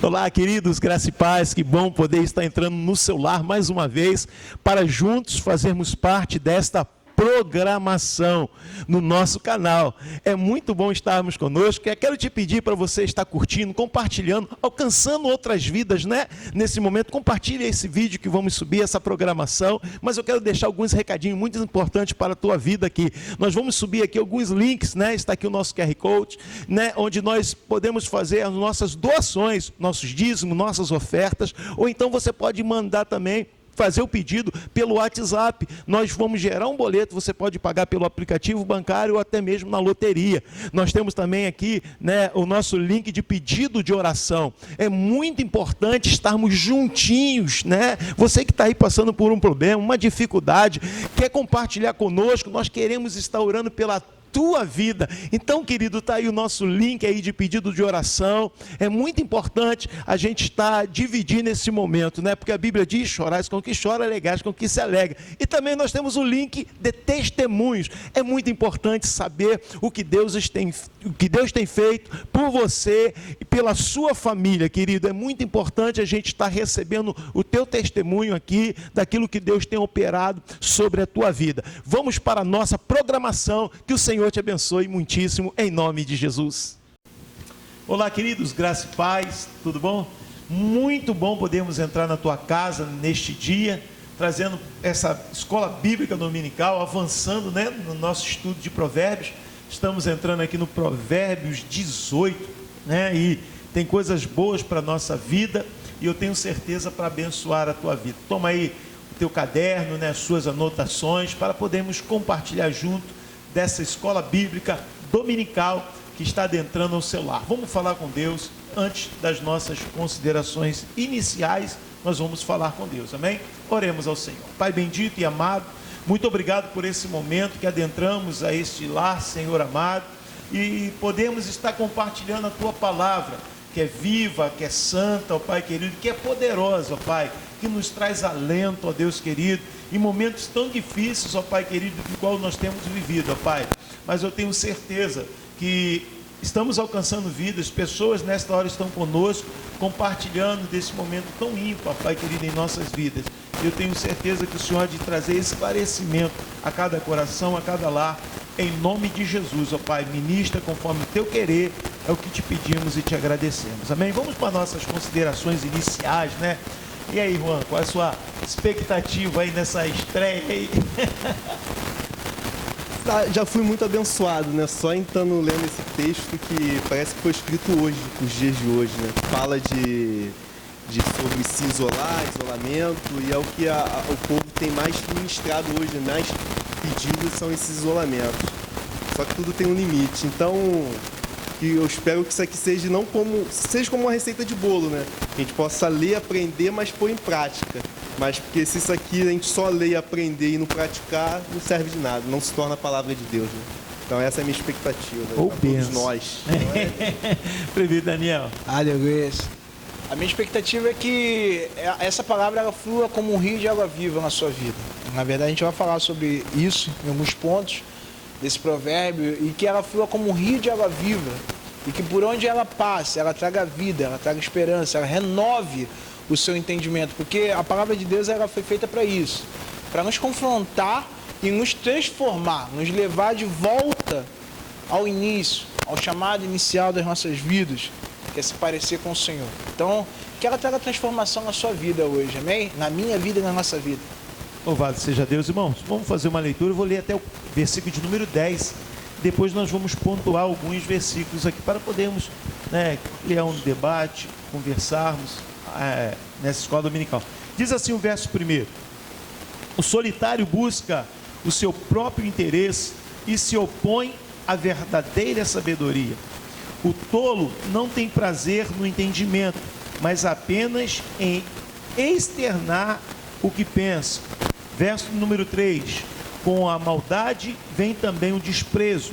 Olá, queridos, graça e paz, que bom poder estar entrando no seu lar mais uma vez, para juntos fazermos parte desta programação no nosso canal. É muito bom estarmos conosco. Eu quero te pedir para você estar curtindo, compartilhando, alcançando outras vidas, né? Nesse momento, compartilhe esse vídeo que vamos subir, essa programação, mas eu quero deixar alguns recadinhos muito importantes para a tua vida aqui. Nós vamos subir aqui alguns links, né? Está aqui o nosso QR Code, né? Onde nós podemos fazer as nossas doações, nossos dízimos, nossas ofertas, ou então você pode mandar também, fazer o pedido pelo WhatsApp. Nós vamos gerar um boleto, você pode pagar pelo aplicativo bancário ou até mesmo na loteria. Nós temos também aqui, né, o nosso link de pedido de oração. É muito importante estarmos juntinhos, né? Você que está aí passando por um problema, uma dificuldade, quer compartilhar conosco, nós queremos estar orando pela tua vida. Então, querido, está aí o nosso link aí de pedido de oração. É muito importante a gente estar dividindo esse momento, né? Porque a Bíblia diz: chorais com o que chora, alegais com o que se alegra. E também nós temos o link de testemunhos. É muito importante saber o que Deus tem feito por você e pela sua família, querido. É muito importante a gente estar recebendo o teu testemunho aqui, daquilo que Deus tem operado sobre a tua vida. Vamos para a nossa programação, que o Senhor te abençoe muitíssimo, em nome de Jesus. Olá, queridos, graça e paz, tudo bom? Muito bom podermos entrar na tua casa neste dia, trazendo essa escola bíblica dominical, avançando, né, no nosso estudo de provérbios. Estamos entrando aqui no Provérbios 18, né, e tem coisas boas para a nossa vida, e eu tenho certeza para abençoar a tua vida. Toma aí o teu caderno, né, as suas anotações, para podermos compartilhar junto dessa escola bíblica dominical que está adentrando ao seu lar. Vamos falar com Deus. Antes das nossas considerações iniciais, nós vamos falar com Deus, amém? Oremos ao Senhor. Pai bendito e amado, muito obrigado por esse momento que adentramos a este lar, Senhor amado, e podemos estar compartilhando a tua palavra, que é viva, que é santa, ó Pai querido, que é poderosa, ó Pai, que nos traz alento, ó Deus querido, em momentos tão difíceis, ó Pai querido, do qual nós temos vivido, ó Pai. Mas eu tenho certeza que estamos alcançando vidas, pessoas nesta hora estão conosco, compartilhando desse momento tão ímpar, Pai querido, em nossas vidas. Eu tenho certeza que o Senhor há de trazer esclarecimento a cada coração, a cada lar, em nome de Jesus, ó Pai. Ministra conforme o teu querer, é o que te pedimos e te agradecemos, amém? Vamos para nossas considerações iniciais, né? E aí, Juan, qual é a sua expectativa aí nessa estreia aí? Já fui muito abençoado, né? Só entrando lendo esse texto que parece que foi escrito hoje, os dias de hoje, né? Fala sobre se isolar, isolamento, e é o que o povo tem mais ministrado hoje, mais pedidos são esses isolamentos. Só que tudo tem um limite. Então, eu espero que isso aqui seja como uma receita de bolo, né? Que a gente possa ler, aprender, mas pôr em prática. Mas porque se isso aqui a gente só ler, aprender e não praticar, não serve de nada, não se torna a palavra de Deus, né? Então essa é a minha expectativa, Ou todos nós. Prevê, Daniel. Aleluia. A minha expectativa é que essa palavra ela flua como um rio de água viva na sua vida. Na verdade, a gente vai falar sobre isso em alguns pontos desse provérbio, e que ela flua como um rio de água viva, e que por onde ela passe, ela traga vida, ela traga esperança, ela renove o seu entendimento, porque a palavra de Deus ela foi feita para isso, para nos confrontar e nos transformar, nos levar de volta ao início, ao chamado inicial das nossas vidas, que é se parecer com o Senhor. Então, que ela traga transformação na sua vida hoje, amém? Na minha vida e na nossa vida. Louvado seja Deus, irmãos. Vamos fazer uma leitura, eu vou ler até o versículo de número 10, depois nós vamos pontuar alguns versículos aqui, para podermos, né, criar um debate, conversarmos nessa escola dominical. Diz assim o verso 1: o solitário busca o seu próprio interesse e se opõe à verdadeira sabedoria. O tolo não tem prazer no entendimento, mas apenas em externar o que pensa. Verso número 3: com a maldade vem também o desprezo,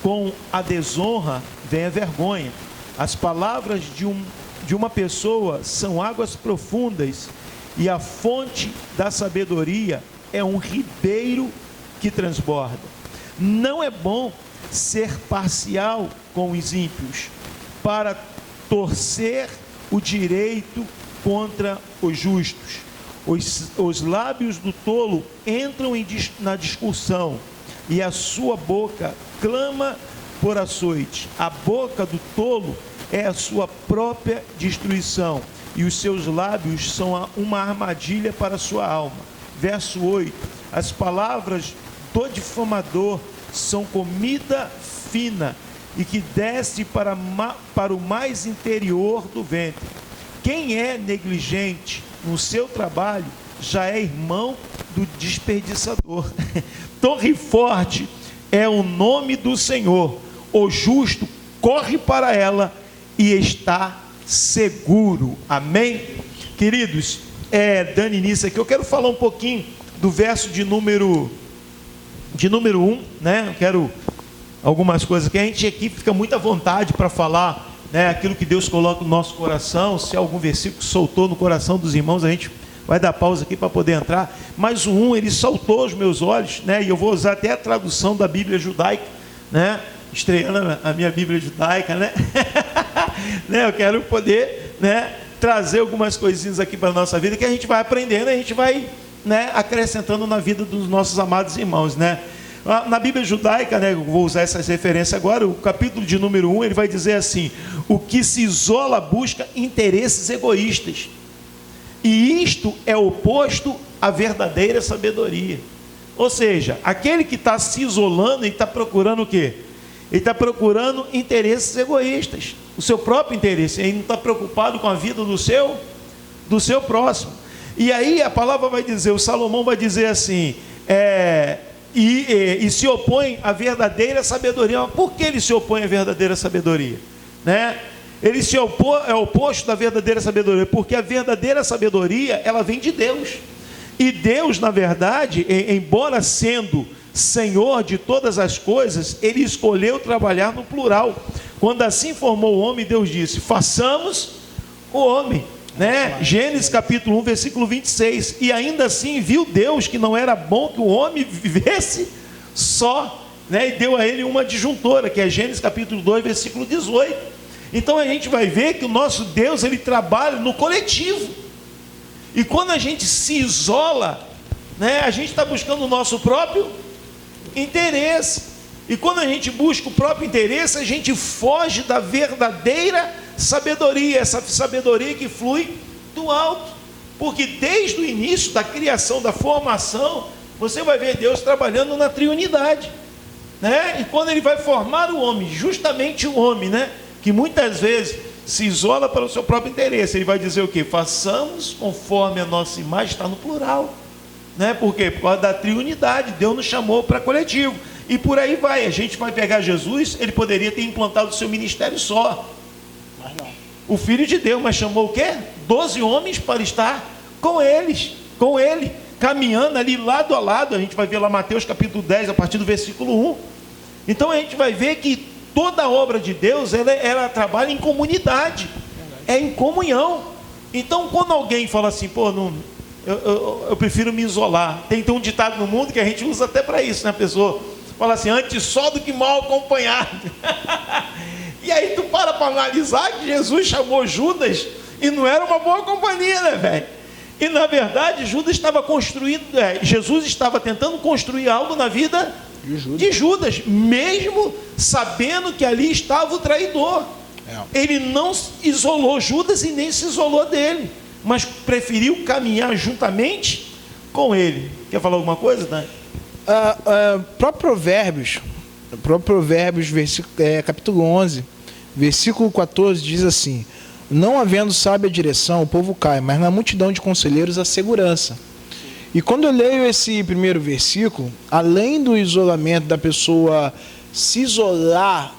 com a desonra vem a vergonha. As palavras de uma pessoa são águas profundas, e a fonte da sabedoria é um ribeiro que transborda. Não é bom ser parcial com os ímpios, para torcer o direito contra os justos. Os lábios do tolo entram na discussão, e a sua boca clama por açoite. A boca do tolo é a sua própria destruição, e os seus lábios são uma armadilha para a sua alma. Verso 8: as palavras do difamador são comida fina, e que desce para o mais interior do ventre. Quem é negligente no seu trabalho já é irmão do desperdiçador. Torre forte é o nome do Senhor. O justo corre para ela e está seguro. Amém? Queridos, dando início aqui, eu quero falar um pouquinho do verso de número 1, né? Eu quero algumas coisas que a gente aqui fica muito à vontade para falar, né? Aquilo que Deus coloca no nosso coração. Se algum versículo soltou no coração dos irmãos, a gente vai dar pausa aqui para poder entrar. Mas o 1, ele saltou aos meus olhos, né? E eu vou usar até a tradução da Bíblia judaica, né? Estreando a minha Bíblia judaica, né? Né? Eu quero poder, né, trazer algumas coisinhas aqui para a nossa vida, que a gente vai aprendendo, a gente vai, né, acrescentando na vida dos nossos amados irmãos, né? Na Bíblia judaica, né, eu vou usar essas referências agora, o capítulo de número 1, ele vai dizer assim: o que se isola busca interesses egoístas, e isto é oposto à verdadeira sabedoria. Ou seja, aquele que está se isolando e está procurando o quê? Ele está procurando interesses egoístas, o seu próprio interesse. Ele não está preocupado com a vida do seu próximo. E aí a palavra vai dizer, o Salomão vai dizer assim, e se opõe à verdadeira sabedoria. Mas por que ele se opõe à verdadeira sabedoria? Né? Ele se opõe, é o oposto da verdadeira sabedoria, porque a verdadeira sabedoria, ela vem de Deus. E Deus, na verdade, embora sendo Senhor de todas as coisas, Ele escolheu trabalhar no plural. Quando assim formou o homem, Deus disse: façamos o homem, né? Gênesis capítulo 1, versículo 26. E ainda assim viu Deus que não era bom que o homem vivesse só, né? E deu a ele uma adjuntora, que é Gênesis capítulo 2, versículo 18. Então a gente vai ver que o nosso Deus, Ele trabalha no coletivo. E quando a gente se isola, né, a gente está buscando o nosso próprio interesse. E quando a gente busca o próprio interesse, a gente foge da verdadeira sabedoria, essa sabedoria que flui do alto. Porque desde o início da criação, da formação, você vai ver Deus trabalhando na triunidade, né? E quando Ele vai formar o homem, justamente o homem, né, que muitas vezes se isola para o seu próprio interesse, Ele vai dizer o quê? Façamos conforme a nossa imagem, está no plural, né? Por quê? Por causa da triunidade. Deus nos chamou para coletivo. E por aí vai. A gente vai pegar Jesus, Ele poderia ter implantado o seu ministério só, mas não. O Filho de Deus, mas chamou o quê? 12 homens para estar com Ele, caminhando ali lado a lado. A gente vai ver lá Mateus capítulo 10, a partir do versículo 1. Então a gente vai ver que toda a obra de Deus, ela trabalha em comunidade, é em comunhão. Então quando alguém fala assim, pô, não, eu prefiro me isolar. Tem um ditado no mundo que a gente usa até para isso, né? A pessoa fala assim, antes só do que mal acompanhado. E aí tu para analisar que Jesus chamou Judas e não era uma boa companhia, né, velho? E na verdade Jesus estava tentando construir algo na vida de Judas, mesmo sabendo que ali estava o traidor. Ele não isolou Judas e nem se isolou dele, mas preferiu caminhar juntamente com ele. Quer falar alguma coisa, Dani? Próprio Provérbios capítulo 11, versículo 14 diz assim: não havendo sábia direção, o povo cai, mas na multidão de conselheiros há segurança. E quando eu leio esse primeiro versículo, além do isolamento da pessoa se isolar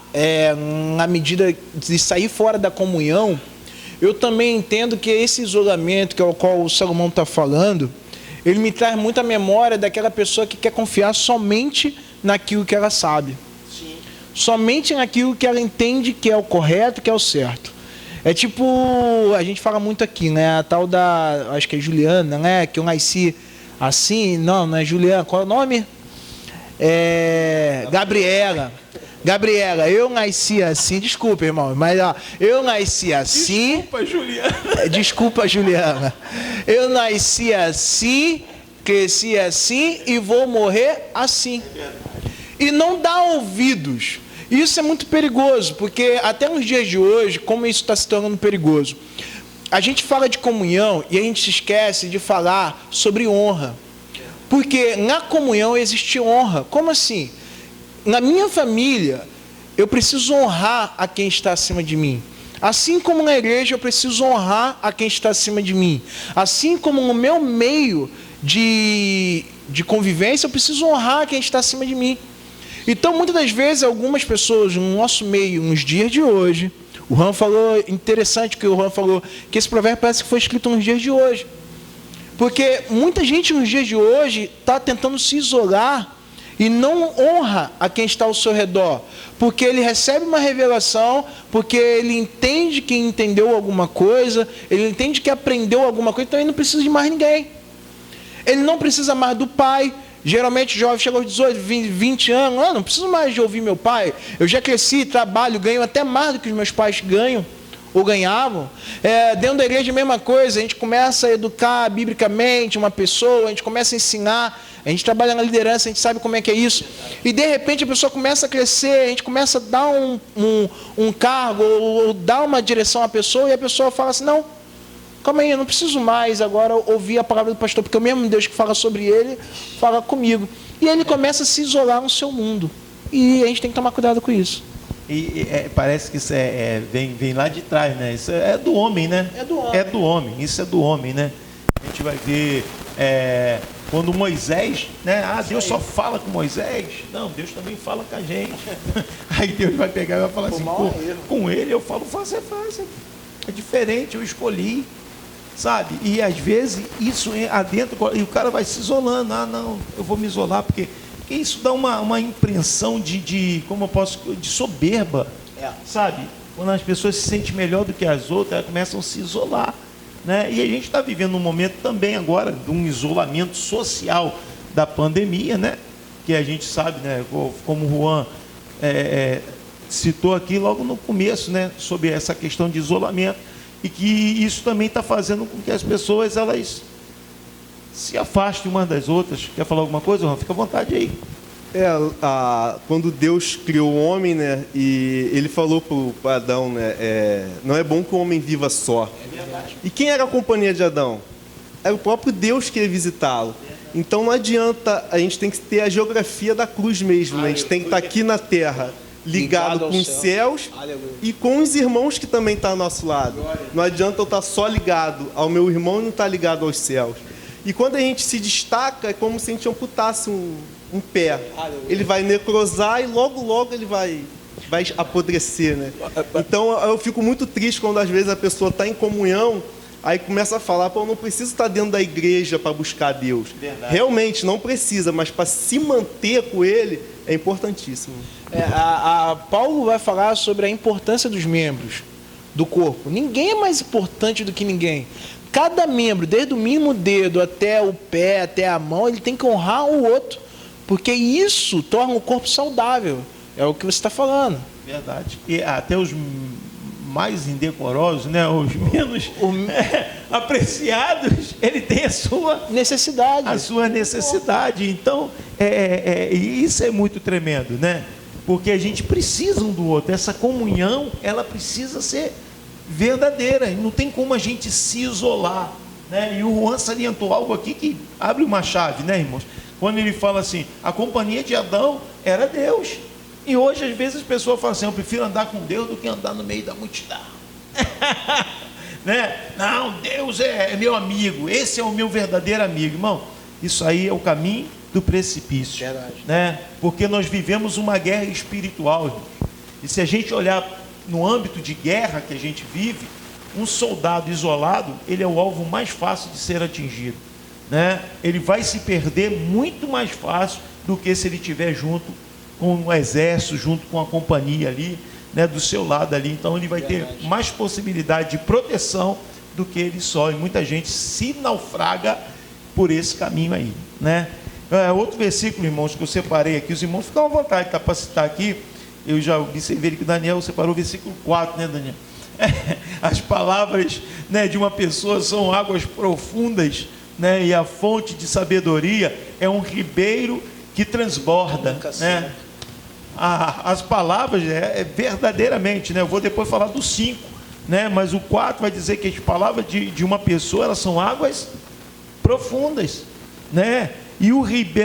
na medida de sair fora da comunhão, eu também entendo que esse isolamento, que é o qual o Salomão está falando, ele me traz muita memória daquela pessoa que quer confiar somente naquilo que ela sabe. Sim. Somente naquilo que ela entende que é o correto, que é o certo. É tipo, a gente fala muito aqui, né? A tal da, acho que é Juliana, né? Que eu nasci assim, não é Juliana, qual é o nome? Gabriela. Gabriela, eu nasci assim. Desculpa, irmão, mas ó, eu nasci assim. Desculpa, Juliana. Desculpa, Juliana. Eu nasci assim, cresci assim e vou morrer assim. E não dá ouvidos. Isso é muito perigoso, porque até nos dias de hoje, como isso está se tornando perigoso, a gente fala de comunhão e a gente se esquece de falar sobre honra. Porque na comunhão existe honra. Como assim? Na minha família, eu preciso honrar a quem está acima de mim. Assim como na igreja, eu preciso honrar a quem está acima de mim. Assim como no meu meio de convivência, eu preciso honrar quem está acima de mim. Então, muitas das vezes, algumas pessoas no nosso meio, nos dias de hoje, o Juan falou, interessante que o Juan falou, que esse provérbio parece que foi escrito nos dias de hoje. Porque muita gente nos dias de hoje está tentando se isolar e não honra a quem está ao seu redor. Porque ele recebe uma revelação, porque ele entende que entendeu alguma coisa, ele entende que aprendeu alguma coisa, então ele não precisa de mais ninguém. Ele não precisa mais do pai. Geralmente o jovem chega aos 18, 20 anos, não preciso mais de ouvir meu pai, eu já cresci, trabalho, ganho até mais do que os meus pais ganham, ou ganhavam. Dentro da igreja a mesma coisa, a gente começa a educar biblicamente uma pessoa, a gente começa a ensinar, a gente trabalha na liderança, a gente sabe como é que é isso, e de repente a pessoa começa a crescer, a gente começa a dar um cargo, ou dar uma direção à pessoa, e a pessoa fala assim, não, calma aí, eu não preciso mais agora ouvir a palavra do pastor, porque o mesmo Deus que fala sobre ele, fala comigo. E ele começa a se isolar no seu mundo. E a gente tem que tomar cuidado com isso. Parece que isso vem lá de trás, né? Isso é do homem, né? É do homem. É do homem, isso é do homem, né? A gente vai ver quando Moisés, né? Deus só fala com Moisés. Não, Deus também fala com a gente. Aí Deus vai pegar e vai falar assim, com ele eu falo face a face. É diferente, eu escolhi. Sabe? E às vezes isso adentro, e o cara vai se isolando. Não, eu vou me isolar, porque isso dá uma impressão de soberba. Sabe? Quando as pessoas se sentem melhor do que as outras, elas começam a se isolar. Né? E a gente está vivendo um momento também agora de um isolamento social da pandemia, né? Que a gente sabe, né? Como o Juan citou aqui logo no começo, né? Sobre essa questão de isolamento. E que isso também está fazendo com que as pessoas elas se afastem umas das outras. Quer falar alguma coisa, Juan? Fica à vontade aí. Quando Deus criou o homem, né, e ele falou para Adão, né, não é bom que o homem viva só. É verdade. E quem era a companhia de Adão? Era o próprio Deus que ia visitá-lo. Então não adianta, a gente tem que ter a geografia da cruz mesmo, né? A gente tem que estar aqui na terra, ligado com os céus e com os irmãos que também estão ao nosso lado. Não adianta eu estar só ligado ao meu irmão e não estar ligado aos céus. E quando a gente se destaca, é como se a gente amputasse um pé. Ele vai necrosar e logo ele vai apodrecer, né? Então eu fico muito triste quando às vezes a pessoa está em comunhão, aí começa a falar, eu não preciso estar dentro da igreja para buscar Deus. Verdade. Realmente não precisa, mas para se manter com Ele é importantíssimo. Paulo vai falar sobre a importância dos membros do corpo. Ninguém é mais importante do que ninguém. Cada membro, desde o mínimo dedo até o pé, até a mão, ele tem que honrar o outro, porque isso torna o corpo saudável. É o que você está falando. Verdade. E até os mais indecorosos, né, os menos apreciados, ele tem a sua necessidade. Então, isso é muito tremendo, né? Porque a gente precisa um do outro. Essa comunhão, ela precisa ser verdadeira. E não tem como a gente se isolar, né? E o Juan salientou algo aqui que abre uma chave, né, irmãos? Quando ele fala assim, a companhia de Adão era Deus. E hoje, às vezes, as pessoas falam assim, eu prefiro andar com Deus do que andar no meio da multidão. Né? Não, Deus é meu amigo, esse é o meu verdadeiro amigo. Irmão, isso aí é o caminho do precipício. Verdade. Né? Porque nós vivemos uma guerra espiritual, irmão. E se a gente olhar no âmbito de guerra que a gente vive, um soldado isolado, ele é o alvo mais fácil de ser atingido. Né? Ele vai se perder muito mais fácil do que se ele estiver junto com o exército, junto com a companhia ali, né, do seu lado ali. Então ele vai ter mais possibilidade de proteção do que ele só. E muita gente se naufraga por esse caminho aí, né? Outro versículo, irmãos, que eu separei aqui, os irmãos ficam à vontade, tá, para citar aqui, eu já observei que o Daniel separou o versículo 4, né, Daniel? As palavras, né, de uma pessoa são águas profundas, né, e a fonte de sabedoria é um ribeiro que transborda, né? As palavras verdadeiramente, né? Eu vou depois falar do 5, né? Mas o 4 vai dizer que as palavras de uma pessoa, elas são águas profundas, né? E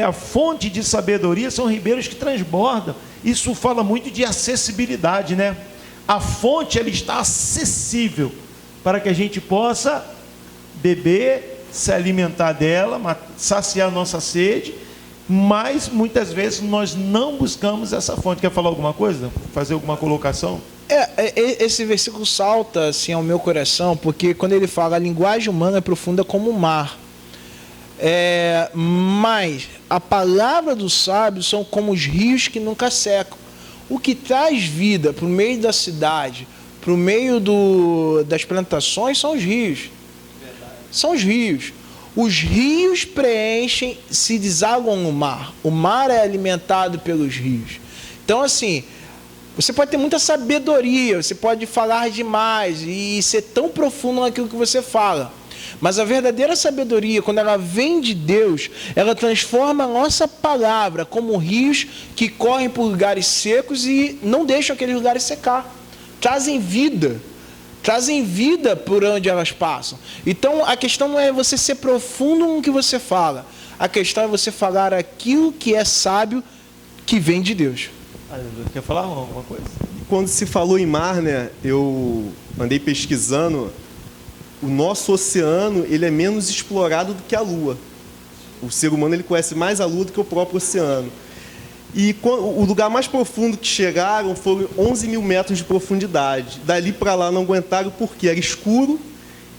a fonte de sabedoria são ribeiros que transbordam. Isso fala muito de acessibilidade, né? A fonte, ela está acessível para que a gente possa beber, se alimentar dela, saciar nossa sede, mas muitas vezes nós não buscamos essa fonte. Quer falar alguma coisa? Fazer alguma colocação? Esse versículo salta assim ao meu coração, porque quando ele fala a linguagem humana é profunda como o mar, mas a palavra do sábio são como os rios que nunca secam. O que traz vida para o meio da cidade, para o meio das plantações, são os rios. São os rios. Os rios preenchem, se desaguam no mar. O mar é alimentado pelos rios. Então, assim, você pode ter muita sabedoria, você pode falar demais e ser tão profundo naquilo que você fala. Mas a verdadeira sabedoria, quando ela vem de Deus, ela transforma a nossa palavra como rios que correm por lugares secos e não deixam aqueles lugares secar. Trazem vida por onde elas passam. Então, a questão não é você ser profundo no que você fala. A questão é você falar aquilo que é sábio, que vem de Deus. Quer falar alguma coisa? Quando se falou em mar, né, eu andei pesquisando. O nosso oceano, ele é menos explorado do que a Lua. O ser humano, ele conhece mais a Lua do que o próprio oceano. E o lugar mais profundo que chegaram foram 11 mil metros de profundidade. Dali para lá não aguentaram porque era escuro,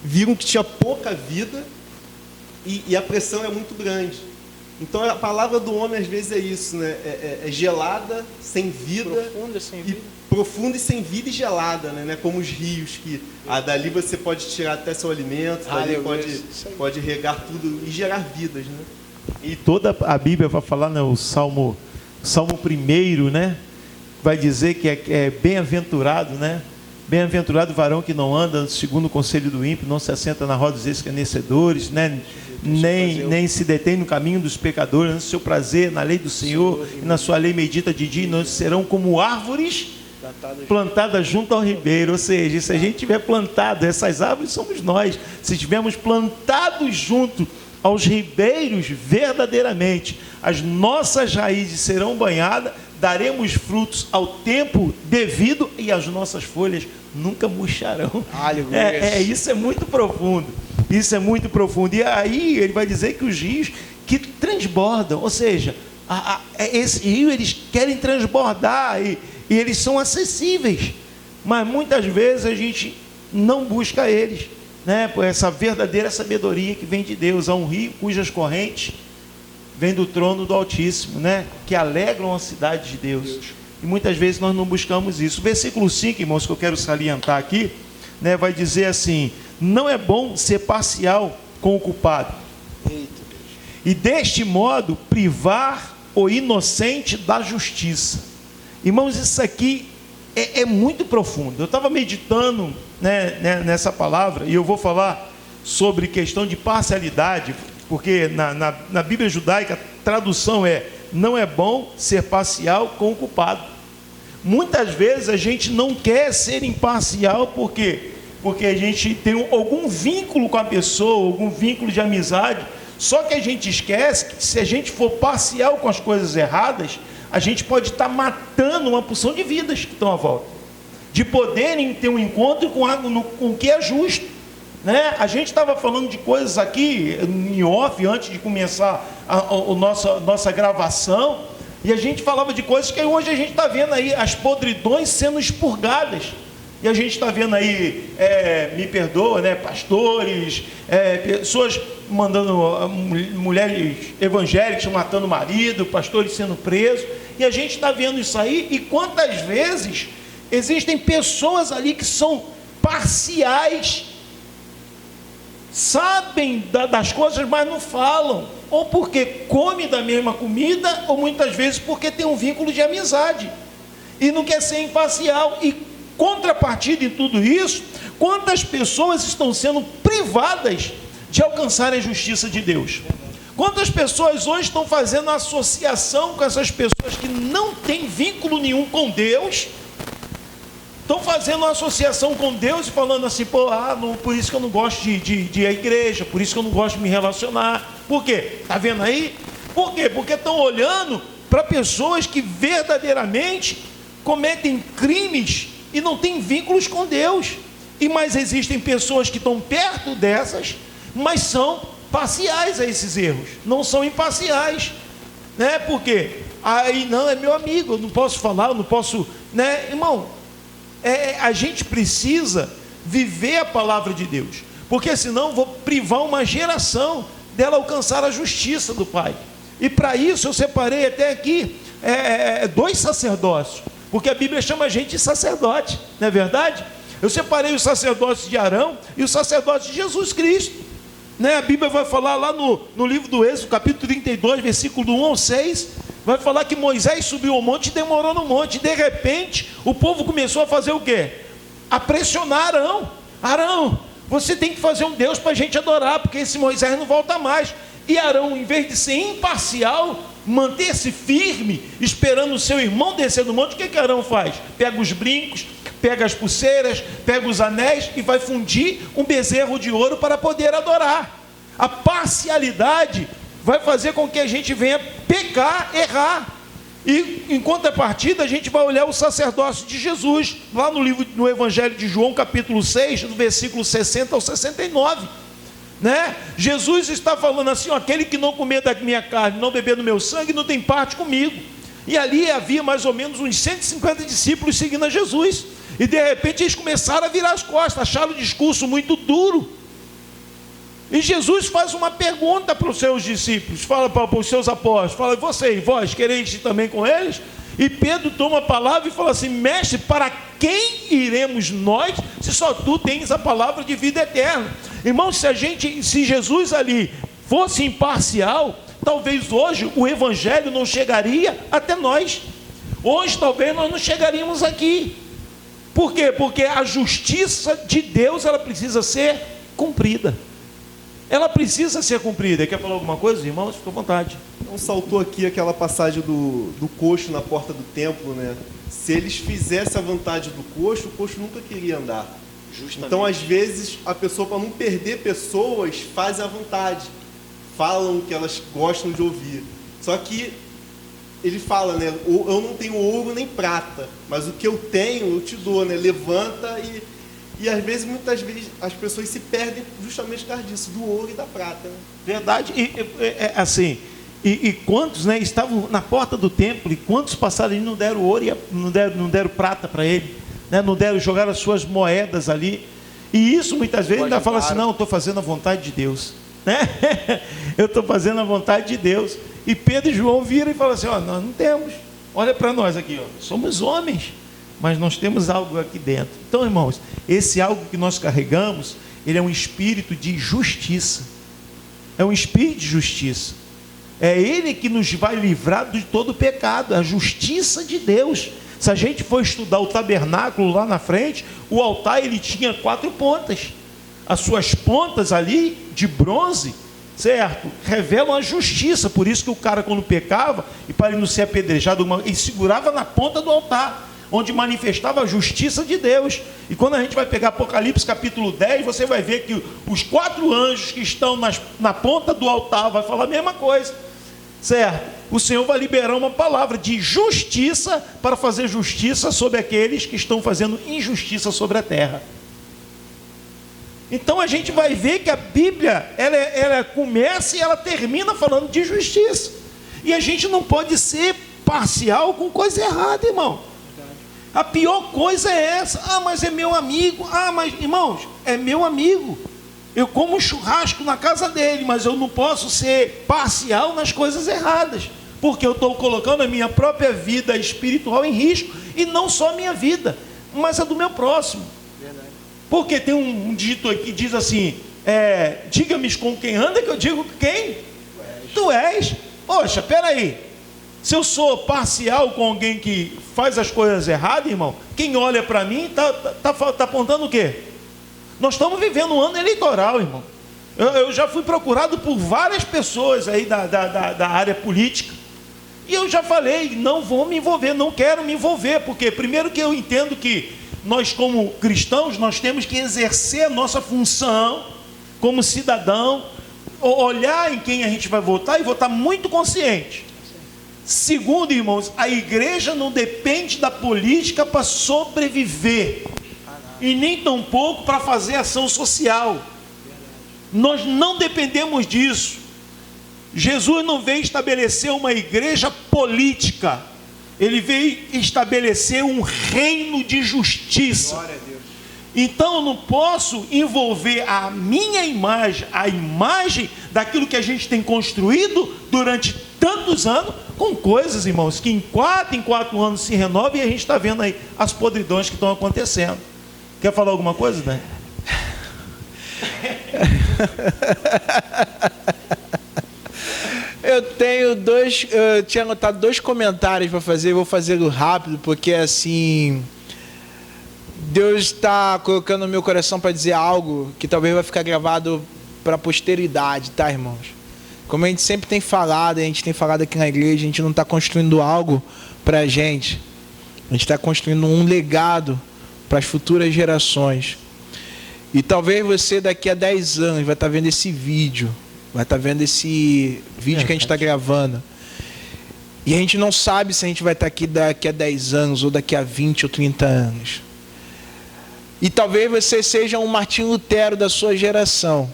viram que tinha pouca vida e a pressão é muito grande. Então a palavra do homem às vezes é isso, né? É gelada, sem vida. Profunda, sem vida. Profunda e sem vida e gelada, né? Como os rios que dali você pode tirar até seu alimento, dali pode regar tudo e gerar vidas, né? E toda a Bíblia vai falar, né, o Salmo 1, né? Vai dizer que é bem-aventurado, né? Bem-aventurado o varão que não anda segundo o conselho do ímpio, não se assenta na roda dos escarnecedores, né? Nem se detém no caminho dos pecadores, no seu prazer, na lei do Senhor, e na sua lei medita de dia, e não serão como árvores plantadas junto ao ribeiro. Ou seja, se a gente tiver plantado, essas árvores somos nós, se tivermos plantados junto aos ribeiros, verdadeiramente, as nossas raízes serão banhadas, daremos frutos ao tempo devido e as nossas folhas nunca murcharão. Isso é muito profundo. Isso é muito profundo. E aí ele vai dizer que os rios que transbordam, ou seja, esse rio eles querem transbordar e eles são acessíveis, mas muitas vezes a gente não busca eles, né? Por essa verdadeira sabedoria que vem de Deus. Há um rio cujas correntes vêm do trono do Altíssimo, né? Que alegram a cidade de Deus. E muitas vezes nós não buscamos isso. O versículo 5, irmãos, que eu quero salientar aqui, né? Vai dizer assim: não é bom ser parcial com o culpado, e deste modo privar o inocente da justiça. Irmãos, isso aqui é muito profundo. Eu estava meditando, né, nessa palavra, e eu vou falar sobre questão de parcialidade, porque na Bíblia judaica a tradução é: não é bom ser parcial com o culpado. Muitas vezes a gente não quer ser imparcial, porque a gente tem algum vínculo com a pessoa, algum vínculo de amizade. Só que a gente esquece que se a gente for parcial com as coisas erradas, a gente pode estar matando uma porção de vidas que estão à volta, de poderem ter um encontro com o que é justo, né? A gente estava falando de coisas aqui em off antes de começar a nossa gravação, e a gente falava de coisas que hoje a gente está vendo aí as podridões sendo expurgadas. E a gente está vendo aí, me perdoa, né, pastores, pessoas mandando, mulheres evangélicas matando o marido, pastores sendo presos, e a gente está vendo isso aí. E quantas vezes existem pessoas ali que são parciais, sabem das coisas, mas não falam, ou porque come da mesma comida, ou muitas vezes porque tem um vínculo de amizade. e não quer ser imparcial. E contrapartida em tudo isso, quantas pessoas estão sendo privadas de alcançarem a justiça de Deus? Quantas pessoas hoje estão fazendo associação com essas pessoas que não têm vínculo nenhum com Deus? Estão fazendo uma associação com Deus e falando assim, pô, por isso que eu não gosto de ir à igreja, por isso que eu não gosto de me relacionar. Por quê? Está vendo aí? Por quê? Porque estão olhando para pessoas que verdadeiramente cometem crimes e não têm vínculos com Deus. E mais existem pessoas que estão perto dessas, mas são parciais a esses erros, não são imparciais, né? Por quê? Aí não, é meu amigo, eu não posso falar, eu não posso, né? Irmão, a gente precisa viver a palavra de Deus, porque senão vou privar uma geração dela alcançar a justiça do Pai. E para isso eu separei até aqui 2 sacerdócios, porque a Bíblia chama a gente de sacerdote, não é verdade? Eu separei o sacerdócio de Arão e o sacerdócio de Jesus Cristo, né? A Bíblia vai falar lá no livro do Êxodo, capítulo 32, versículo 1 ao 6, vai falar que Moisés subiu ao monte e demorou no monte, e de repente o povo começou a fazer o quê? A pressionar Arão. Arão, você tem que fazer um Deus para a gente adorar, porque esse Moisés não volta mais. E Arão, em vez de ser imparcial, manter-se firme, esperando o seu irmão descer do monte, o que Arão faz? Pega os brincos, pega as pulseiras, pega os anéis e vai fundir um bezerro de ouro para poder adorar. A parcialidade vai fazer com que a gente venha pecar, errar. E em contrapartida a gente vai olhar o sacerdócio de Jesus, lá no Evangelho de João, capítulo 6, do versículo 60 ao 69. Né? Jesus está falando assim, aquele que não comer da minha carne, não beber do meu sangue, não tem parte comigo. E ali havia mais ou menos uns 150 discípulos seguindo a Jesus. E de repente eles começaram a virar as costas, acharam o discurso muito duro. E Jesus faz uma pergunta para os seus discípulos, fala para os seus apóstolos, fala, vós quereis ir também com eles? E Pedro toma a palavra e fala assim, mestre, para quem iremos nós, se só tu tens a palavra de vida eterna? Irmão, se Jesus ali fosse imparcial, talvez hoje o evangelho não chegaria até nós. Hoje talvez nós não chegaríamos aqui. Por quê? Porque a justiça de Deus, ela precisa ser cumprida. Ela precisa ser cumprida. Quer falar alguma coisa, irmãos? Fica à vontade. Então saltou aqui aquela passagem do coxo na porta do templo, né? Se eles fizessem a vontade do coxo, o coxo nunca queria andar. Justamente. Então, às vezes, a pessoa, para não perder pessoas, faz a vontade. Falam o que elas gostam de ouvir. Só que ele fala, né? Eu não tenho ouro nem prata, mas o que eu tenho eu te dou, né? Levanta e às vezes, muitas vezes, as pessoas se perdem justamente por causa disso, do ouro e da prata. Né? Verdade. E quantos, né, estavam na porta do templo, e quantos passaram ali, não deram ouro, não deram prata para ele, né? Não deram, jogaram as suas moedas ali. E isso muitas vezes ainda fala assim, não, eu estou fazendo a vontade de Deus, né? Eu estou fazendo a vontade de Deus. E Pedro e João viram e falam assim, nós não temos, olha para nós aqui, somos homens, mas nós temos algo aqui dentro. Então, irmãos, esse algo que nós carregamos, ele é um espírito de justiça. É um espírito de justiça. É ele que nos vai livrar de todo pecado, a justiça de Deus. Se a gente for estudar o tabernáculo lá na frente, o altar ele tinha 4 pontas. As suas pontas ali, de bronze, certo? Revelam a justiça. Por isso que o cara, quando pecava, e para ele não ser apedrejado, ele segurava na ponta do altar, onde manifestava a justiça de Deus. E quando a gente vai pegar Apocalipse capítulo 10, você vai ver que os 4 anjos que estão na ponta do altar vai falar a mesma coisa, certo? O Senhor vai liberar uma palavra de justiça para fazer justiça sobre aqueles que estão fazendo injustiça sobre a terra. Então a gente vai ver que a Bíblia ela começa e ela termina falando de justiça. E a gente não pode ser parcial com coisa errada, irmão. A pior coisa é essa. Mas é meu amigo. Mas, irmãos, é meu amigo. Eu como churrasco na casa dele, mas eu não posso ser parcial nas coisas erradas, porque eu estou colocando a minha própria vida espiritual em risco, e não só a minha vida, mas a do meu próximo. Verdade. Porque tem um dito aqui que diz assim, diga-me com quem anda, que eu digo quem? Tu és. Poxa, peraí. Se eu sou parcial com alguém que faz as coisas erradas, irmão, quem olha para mim está apontando o quê? Nós estamos vivendo um ano eleitoral, irmão. Eu já fui procurado por várias pessoas aí da área política. E eu já falei, não vou me envolver, não quero me envolver. Porque primeiro que eu entendo que nós como cristãos, nós temos que exercer a nossa função como cidadão, olhar em quem a gente vai votar e votar muito consciente. Segundo, irmãos, a igreja não depende da política para sobreviver. E nem tampouco para fazer ação social. Nós não dependemos disso. Jesus não veio estabelecer uma igreja política. Ele veio estabelecer um reino de justiça. Glória a Deus. Então eu não posso envolver a minha imagem, a imagem daquilo que a gente tem construído durante tantos anos, com coisas, irmãos, que em 4 anos se renovam, e a gente está vendo aí as podridões que estão acontecendo. Quer falar alguma coisa, Dani? Eu tinha anotado 2 comentários para fazer, vou fazê-lo rápido, porque assim, Deus está colocando no meu coração para dizer algo que talvez vai ficar gravado para a posteridade, tá, irmãos? Como a gente sempre tem falado, a gente tem falado aqui na igreja, a gente não está construindo algo para a gente está construindo um legado para as futuras gerações. E talvez você daqui a 10 anos vai estar vendo esse vídeo, vai estar vendo esse vídeo que a gente está gravando. E a gente não sabe se a gente vai estar aqui daqui a 10 anos, ou daqui a 20 ou 30 anos. E talvez você seja um Martinho Lutero da sua geração.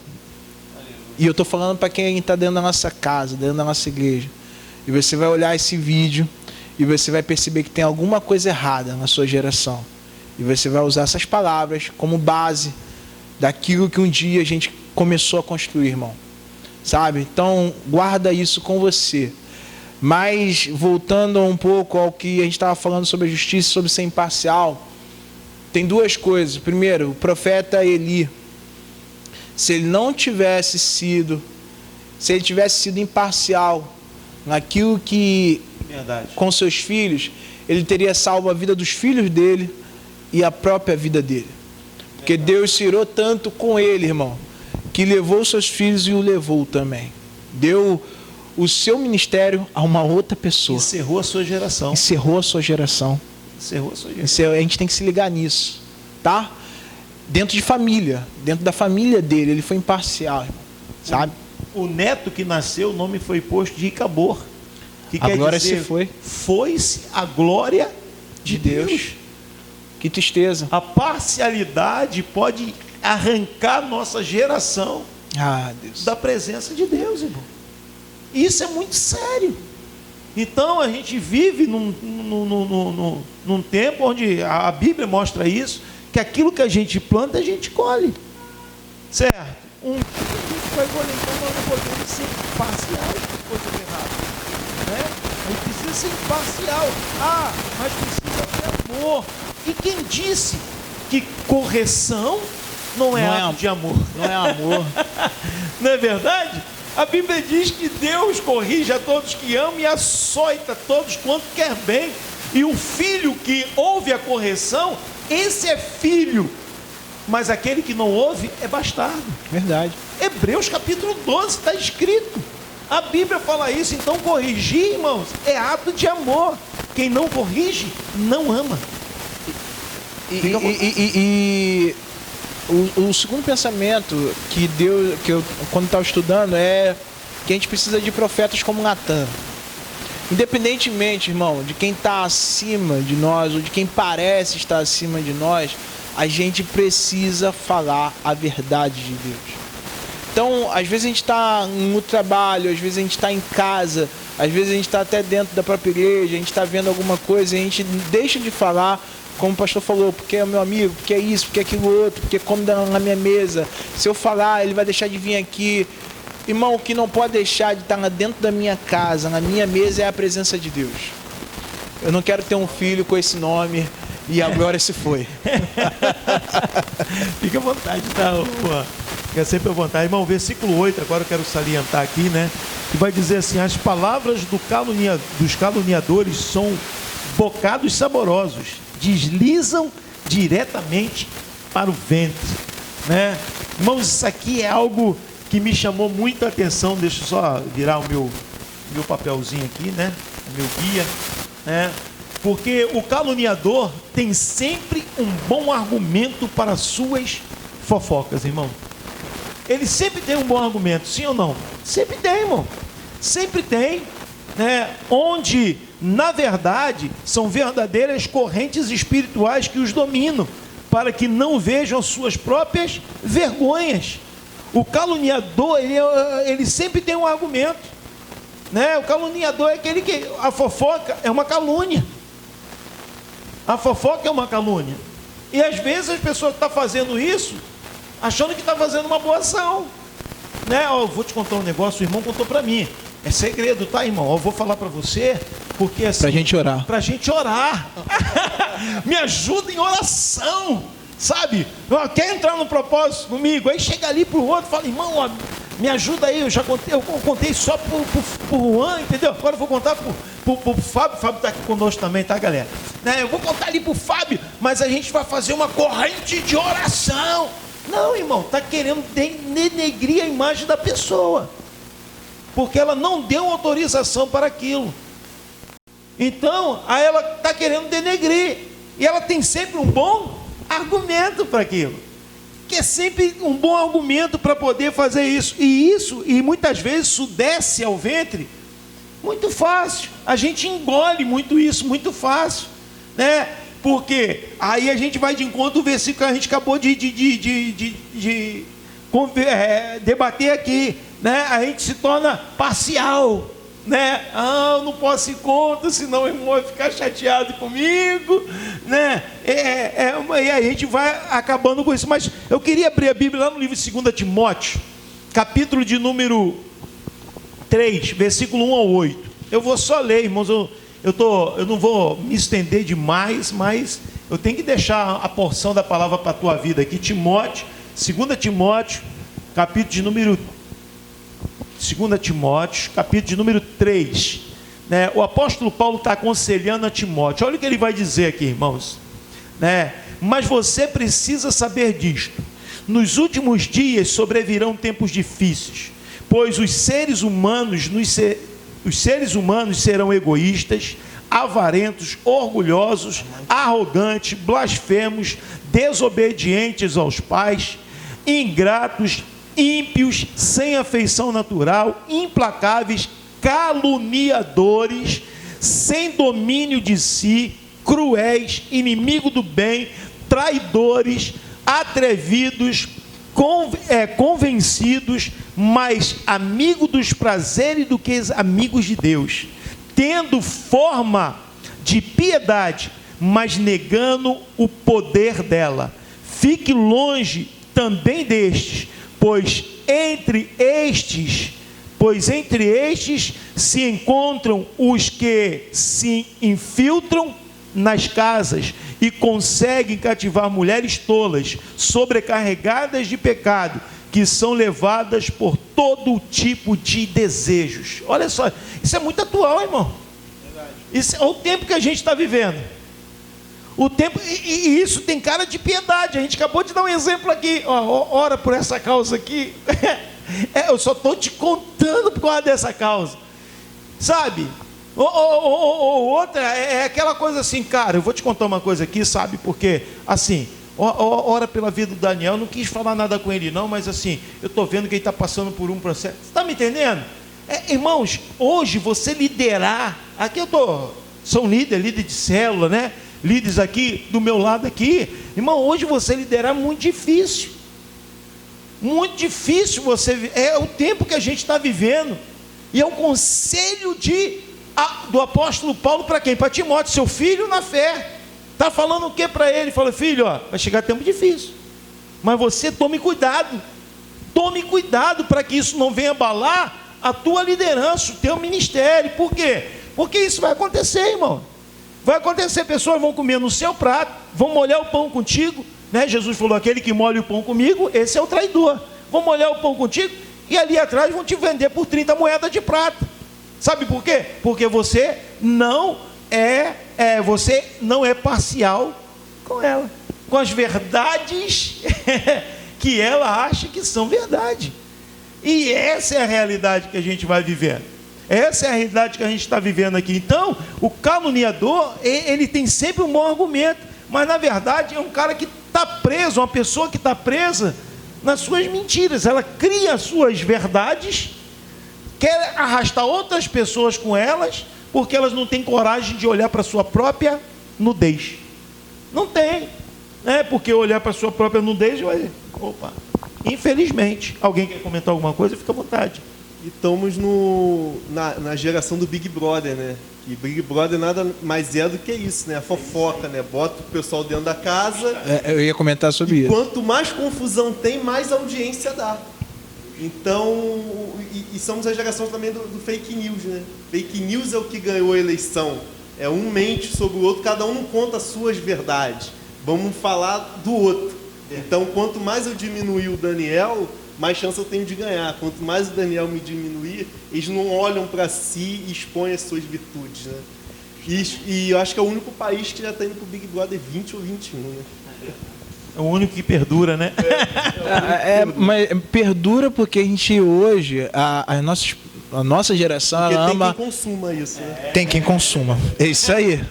E eu estou falando para quem está dentro da nossa casa, dentro da nossa igreja. E você vai olhar esse vídeo e você vai perceber que tem alguma coisa errada na sua geração. E você vai usar essas palavras como base daquilo que um dia a gente começou a construir, irmão. Sabe? Então, guarda isso com você. Mas, voltando um pouco ao que a gente estava falando sobre a justiça, sobre ser imparcial, tem 2 coisas. Primeiro, o profeta Eli, se ele tivesse sido imparcial naquilo que, com seus filhos, ele teria salvo a vida dos filhos dele e a própria vida dele. Porque Deus se irou tanto com ele, irmão, que levou seus filhos e o levou também. Deu o seu ministério a uma outra pessoa. Encerrou a sua geração. Encerrou a sua geração. A gente tem que se ligar nisso, tá? Dentro de família, dentro da família dele, ele foi imparcial, irmão, sabe? O neto que nasceu, o nome foi posto de Icabor. Que a quer glória dizer, se foi. Foi-se a glória de Deus. Que tristeza. A parcialidade pode arrancar nossa geração da presença de Deus, irmão. Isso é muito sério. Então a gente vive num tempo onde a Bíblia mostra isso, que aquilo que a gente planta, a gente colhe. Certo? A gente vai colher, então nós não podemos ser parciais com coisas erradas. Né? A gente precisa ser imparcial. Mas precisa ter amor. E quem disse que correção não é ato de amor? Não é amor. Não é verdade? A Bíblia diz que Deus corrige a todos que amam e açoita todos quanto quer bem. E o filho que ouve a correção, esse é filho. Mas aquele que não ouve é bastardo. Verdade. Hebreus capítulo 12 está escrito. A Bíblia fala isso. Então corrigir, irmãos, é ato de amor. Quem não corrige, não ama. O segundo pensamento que eu quando estava estudando, é que a gente precisa de profetas como Natan. Independentemente, irmão, de quem está acima de nós, ou de quem parece estar acima de nós, a gente precisa falar a verdade de Deus. Então, às vezes a gente está no trabalho, às vezes a gente está em casa, às vezes a gente está até dentro da própria igreja, a gente está vendo alguma coisa e a gente deixa de falar, como o pastor falou, porque é meu amigo, porque é isso, porque é aquilo outro, porque come na minha mesa. Se eu falar, ele vai deixar de vir aqui. Irmão, o que não pode deixar de estar dentro da minha casa, na minha mesa, é a presença de Deus. Eu não quero ter um filho com esse nome e agora se foi. Fica à vontade, tá, Juan? Fica sempre à vontade. Irmão, versículo 8, agora eu quero salientar aqui, né? Que vai dizer assim: as palavras dos caluniadores são bocados saborosos, deslizam diretamente para o ventre, né? Irmãos, isso aqui é algo que me chamou muita atenção. Deixa eu só virar o meu papelzinho aqui, né? O meu guia, né? Porque o caluniador tem sempre um bom argumento para suas fofocas, irmão. Ele sempre tem um bom argumento, sim ou não? Sempre tem, irmão. Sempre tem, né? Onde, na verdade, são verdadeiras correntes espirituais que os dominam, para que não vejam suas próprias vergonhas. O caluniador, ele sempre tem um argumento, né? O caluniador é aquele que... A fofoca é uma calúnia. A fofoca é uma calúnia. E às vezes as pessoas estão fazendo isso achando que está fazendo uma boa ação, né? Eu vou te contar um negócio, o irmão contou para mim. É segredo, tá, irmão? Eu vou falar para você, porque assim... Pra gente orar. Pra gente orar. Me ajuda em oração, sabe? Quer entrar no propósito comigo? Aí chega ali pro outro e fala: irmão, ó, me ajuda aí. Eu contei só pro Juan, entendeu? Agora eu vou contar pro Fábio. O Fábio está aqui conosco também, tá, galera? Né? Eu vou contar ali pro Fábio, mas a gente vai fazer uma corrente de oração. Não, irmão, está querendo denegrir a imagem da pessoa, porque ela não deu autorização para aquilo. Então, aí ela está querendo denegrir, e ela tem sempre um bom argumento para aquilo, que é sempre um bom argumento para poder fazer isso. E muitas vezes isso desce ao ventre muito fácil. A gente engole muito isso, muito fácil, né? Porque aí a gente vai de encontro ao versículo que a gente acabou de debater aqui, né? A gente se torna parcial, né? Eu não posso ir contra, senão o irmão vai ficar chateado comigo, né? E a gente vai acabando com isso. Mas eu queria abrir a Bíblia lá no livro de 2 Timóteo, capítulo de número 3, versículo 1 ao 8. Eu vou só ler, irmãos. Eu não vou me estender demais, mas eu tenho que deixar a porção da palavra para a tua vida aqui. Timóteo, 2 Timóteo, capítulo de número 2 Timóteo, capítulo de número 3, né? O apóstolo Paulo está aconselhando a Timóteo. Olha o que ele vai dizer aqui, irmãos, né? Mas você precisa saber disto: nos últimos dias sobrevirão tempos difíceis, pois os seres humanos serão egoístas, avarentos, orgulhosos, arrogantes, blasfemos, desobedientes aos pais, ingratos, ímpios, sem afeição natural, implacáveis, caluniadores, sem domínio de si, cruéis, inimigo do bem, traidores, atrevidos, convencidos, mais amigo dos prazeres do que amigos de Deus, tendo forma de piedade, mas negando o poder dela. Fique longe também destes, pois entre estes se encontram os que se infiltram nas casas e conseguem cativar mulheres tolas, sobrecarregadas de pecado, que são levadas por todo tipo de desejos. Olha só, isso é muito atual, irmão. Isso é o tempo que a gente está vivendo. O tempo, e isso tem cara de piedade. A gente acabou de dar um exemplo aqui. Ora por essa causa aqui. Eu só estou te contando por causa dessa causa, sabe? Outra é aquela coisa assim, cara, eu vou te contar uma coisa aqui, sabe? Porque, assim, ora pela vida do Daniel, não quis falar nada com ele não, mas assim, eu estou vendo que ele está passando por um processo. Você está me entendendo? Irmãos, hoje você liderar, aqui são líder de célula, né? Líderes aqui, do meu lado aqui. Irmão, hoje você liderar é muito difícil. Muito difícil você... É o tempo que a gente está vivendo. E é o conselho do apóstolo Paulo para quem? Para Timóteo, seu filho na fé. Está falando o que para ele? Fala: filho, vai chegar tempo difícil, mas você tome cuidado. Tome cuidado para que isso não venha abalar a tua liderança, o teu ministério. Por quê? Porque isso vai acontecer, irmão. Vai acontecer, pessoas vão comer no seu prato, vão molhar o pão contigo, né? Jesus falou: aquele que molha o pão comigo, esse é o traidor. vão molhar o pão contigo e ali atrás vão te vender por 30 moedas de prata. Sabe por quê? Porque você não é parcial com ela, com as verdades que ela acha que são verdade. E essa é a realidade que a gente vai vivendo. Essa é a realidade que a gente está vivendo aqui. Então, o caluniador, ele tem sempre um bom argumento, mas na verdade é um cara que está preso, uma pessoa que está presa nas suas mentiras. Ela cria as suas verdades, quer arrastar outras pessoas com elas, porque elas não têm coragem de olhar para a sua própria nudez. Não tem, né? Porque olhar para a sua própria nudez, vai... Opa, infelizmente. Alguém quer comentar alguma coisa? Fica à vontade. E estamos na geração do Big Brother, né? E Big Brother nada mais é do que isso, né? A fofoca, né? Bota o pessoal dentro da casa. Eu ia comentar sobre isso. Quanto mais confusão tem, mais audiência dá. Então, e somos a geração também do fake news, né? Fake news é o que ganhou a eleição. É um mente sobre o outro, cada um não conta as suas verdades. Vamos falar do outro. Então, quanto mais eu diminuir o Daniel, mais chance eu tenho de ganhar. Quanto mais o Daniel me diminuir, eles não olham para si e expõem as suas virtudes, né? E eu acho que é o único país que já está indo para o Big Brother 20 ou 21, né? É o único que perdura, né? Mas perdura porque a gente hoje, a nossa geração, porque ela ama... tem quem consuma isso, né? Tem quem consuma. É isso aí.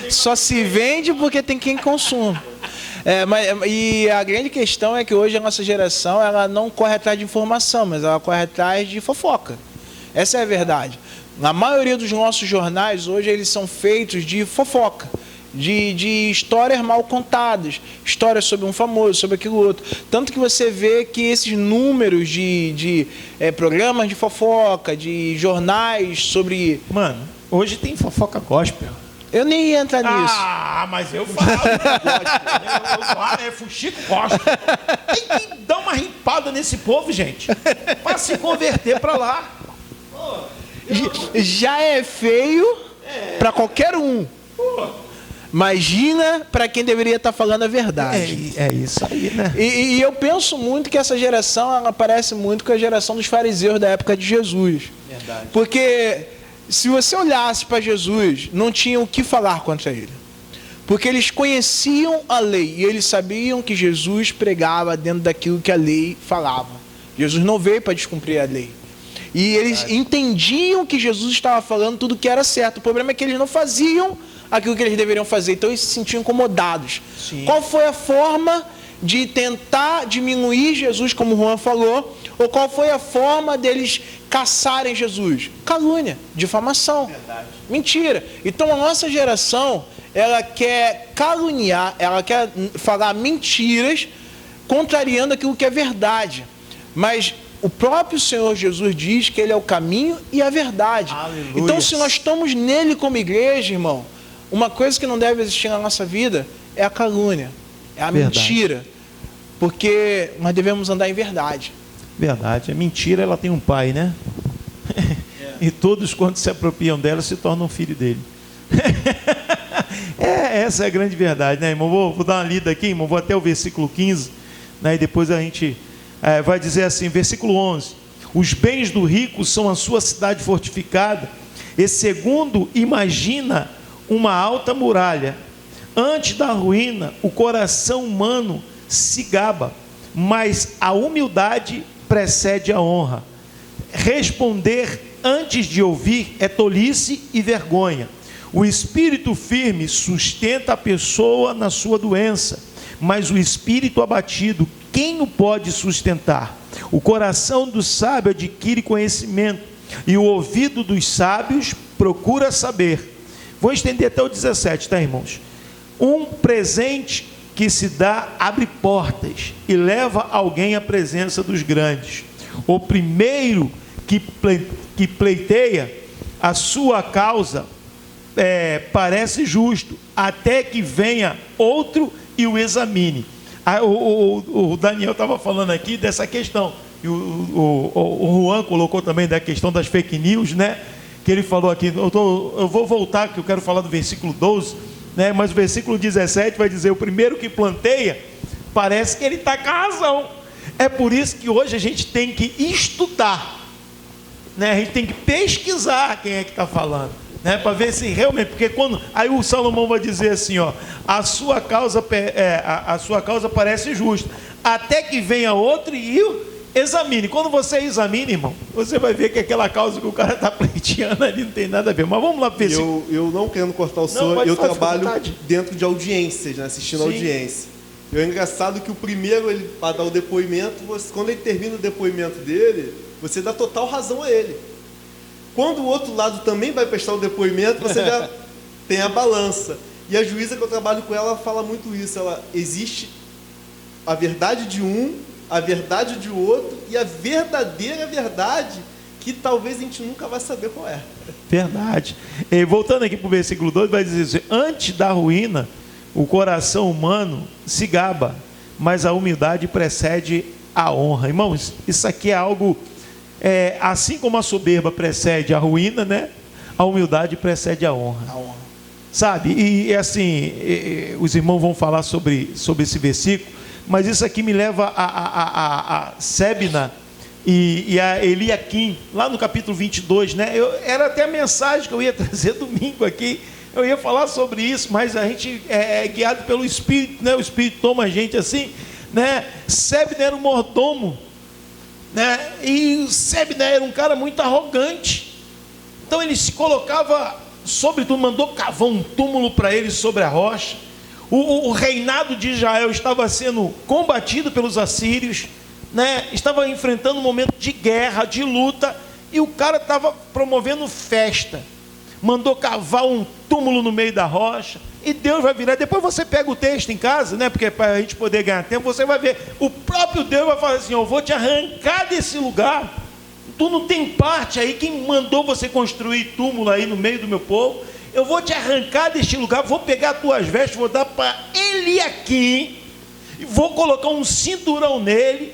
Só se vende porque tem quem consuma. E a grande questão é que hoje a nossa geração, ela não corre atrás de informação, mas ela corre atrás de fofoca. Essa é a verdade. A maioria dos nossos jornais hoje, eles são feitos de fofoca, de histórias mal contadas, histórias sobre um famoso, sobre aquilo outro. Tanto que você vê que esses números de programas de fofoca, de jornais sobre... Mano, hoje tem fofoca gospel. Eu nem ia entrar nisso. Ah, mas eu falo. Fuxico gospel. Tem que dar uma rimpada nesse povo, gente, para se converter para lá. Já é feio para qualquer um. Imagina para quem deveria estar falando a verdade. É isso aí, né? E eu penso muito que essa geração, ela parece muito com a geração dos fariseus da época de Jesus. Verdade. Porque se você olhasse para Jesus, não tinha o que falar contra ele. Porque eles conheciam a lei e eles sabiam que Jesus pregava dentro daquilo que a lei falava. Jesus não veio para descumprir a lei. E eles entendiam que Jesus estava falando tudo que era certo. O problema é que eles não faziam aquilo que eles deveriam fazer. Então eles se sentiam incomodados. Sim. Qual foi a forma de tentar diminuir Jesus, como o Juan falou? Ou qual foi a forma deles caçarem Jesus? Calúnia, difamação, Verdade. mentira. Então a nossa geração, ela quer caluniar, ela quer falar mentiras, contrariando aquilo que é verdade. Mas o próprio Senhor Jesus diz que Ele é o caminho e a verdade. Aleluia. Então, se nós estamos nele como igreja, irmão, uma coisa que não deve existir na nossa vida é a calúnia, é a Verdade. mentira. Porque nós devemos andar em verdade. Verdade. A mentira, ela tem um pai, né? E todos, quando se apropriam dela, se tornam filho dele. Essa é a grande verdade, né, irmão? Vou dar uma lida aqui, irmão. Vou até o versículo 15, né? E depois a gente vai dizer assim, versículo 11: os bens do rico são a sua cidade fortificada, e segundo imagina uma alta muralha. Antes da ruína, o coração humano se gaba, mas a humildade precede a honra. Responder antes de ouvir é tolice e vergonha. O espírito firme sustenta a pessoa na sua doença, mas o espírito abatido, quem o pode sustentar? O coração do sábio adquire conhecimento, e o ouvido dos sábios procura saber. Vou estender até o 17, tá, irmãos? Um presente que se dá abre portas e leva alguém à presença dos grandes. O primeiro que pleiteia a sua causa parece justo, até que venha outro e o examine. O Daniel estava falando aqui dessa questão, e o Juan colocou também da questão das fake news, né? Que ele falou aqui, eu vou voltar, que eu quero falar do versículo 12, né? Mas o versículo 17 vai dizer: o primeiro que planteia, parece que ele está com a razão. É por isso que hoje a gente tem que estudar, né? A gente tem que pesquisar quem é que está falando, né? Para ver se realmente, porque quando aí o Salomão vai dizer assim, ó, a sua causa parece justa, até que venha outro e o examine. Quando você examina, irmão, você vai ver que aquela causa que o cara está pleiteando ali não tem nada a ver. Mas vamos lá ver. Eu não querendo cortar o senhor, eu trabalho dentro de audiências, né? Assistindo a audiência. E é engraçado que o primeiro, ele para dar o depoimento, quando ele termina o depoimento dele, você dá total razão a ele. Quando o outro lado também vai prestar o depoimento, você já tem a balança. E a juíza que eu trabalho com ela fala muito isso. Ela existe a verdade de um, a verdade de outro e a verdadeira verdade que talvez a gente nunca vai saber qual é. Verdade. E voltando aqui para o versículo 2, vai dizer assim, antes da ruína, o coração humano se gaba, mas a humildade precede a honra. Irmãos, isso aqui é algo, assim como a soberba precede a ruína, né? A humildade precede a honra. Sabe? E assim, os irmãos vão falar sobre esse versículo, mas isso aqui me leva a Sebna e a Eliaquim, lá no capítulo 22, né? Era até a mensagem que eu ia trazer domingo aqui. Eu ia falar sobre isso, mas a gente é guiado pelo Espírito, né? O Espírito toma a gente assim, né? Sebna era um mordomo, né? E Sebna era um cara muito arrogante. Então ele se colocava sobre tudo, mandou cavar um túmulo para ele sobre a rocha. O reinado de Israel estava sendo combatido pelos assírios, né? Estava enfrentando um momento de guerra, de luta, e o cara estava promovendo festa. Mandou cavar um túmulo no meio da rocha, e Deus vai virar. Depois você pega o texto em casa, né? Porque para a gente poder ganhar tempo, você vai ver, o próprio Deus vai falar assim, eu vou te arrancar desse lugar, tu não tem parte aí, quem mandou você construir túmulo aí no meio do meu povo, eu vou te arrancar deste lugar, vou pegar as tuas vestes, vou dar para Eliaquim, e vou colocar um cinturão nele,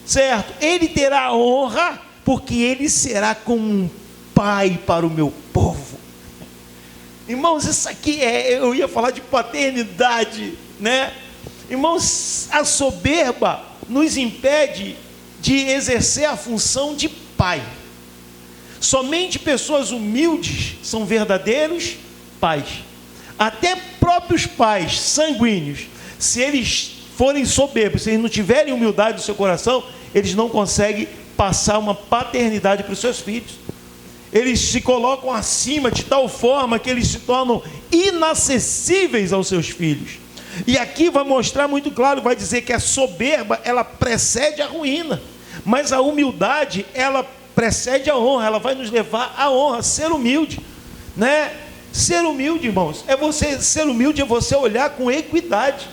certo? Ele terá a honra, porque ele será como um pai para o meu povo. Irmãos, isso aqui eu ia falar de paternidade, né? Irmãos, a soberba nos impede de exercer a função de pai. Somente pessoas humildes são verdadeiros pais. Até próprios pais sanguíneos, se eles forem soberbos, se eles não tiverem humildade no seu coração, eles não conseguem passar uma paternidade para os seus filhos. Eles se colocam acima de tal forma que eles se tornam inacessíveis aos seus filhos. E aqui vai mostrar muito claro, vai dizer que a soberba, ela precede a ruína, mas a humildade, ela precede a honra, ela vai nos levar à honra, ser humilde, né? Ser humilde, irmãos, ser humilde é você olhar com equidade,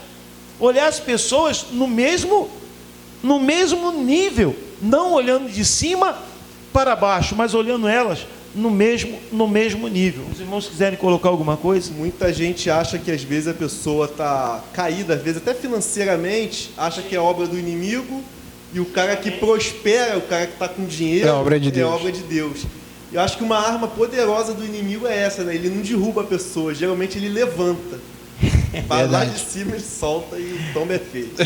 olhar as pessoas no mesmo nível, não olhando de cima para baixo, mas olhando elas no mesmo nível. Os irmãos quiserem colocar alguma coisa? Muita gente acha que às vezes a pessoa está caída, às vezes até financeiramente, acha que é obra do inimigo, e o cara que prospera, o cara que está com dinheiro, é obra de Deus. Eu acho que uma arma poderosa do inimigo é essa, né? Ele não derruba a pessoa, geralmente ele levanta. Vai lá de cima, ele solta e o tombo é feito.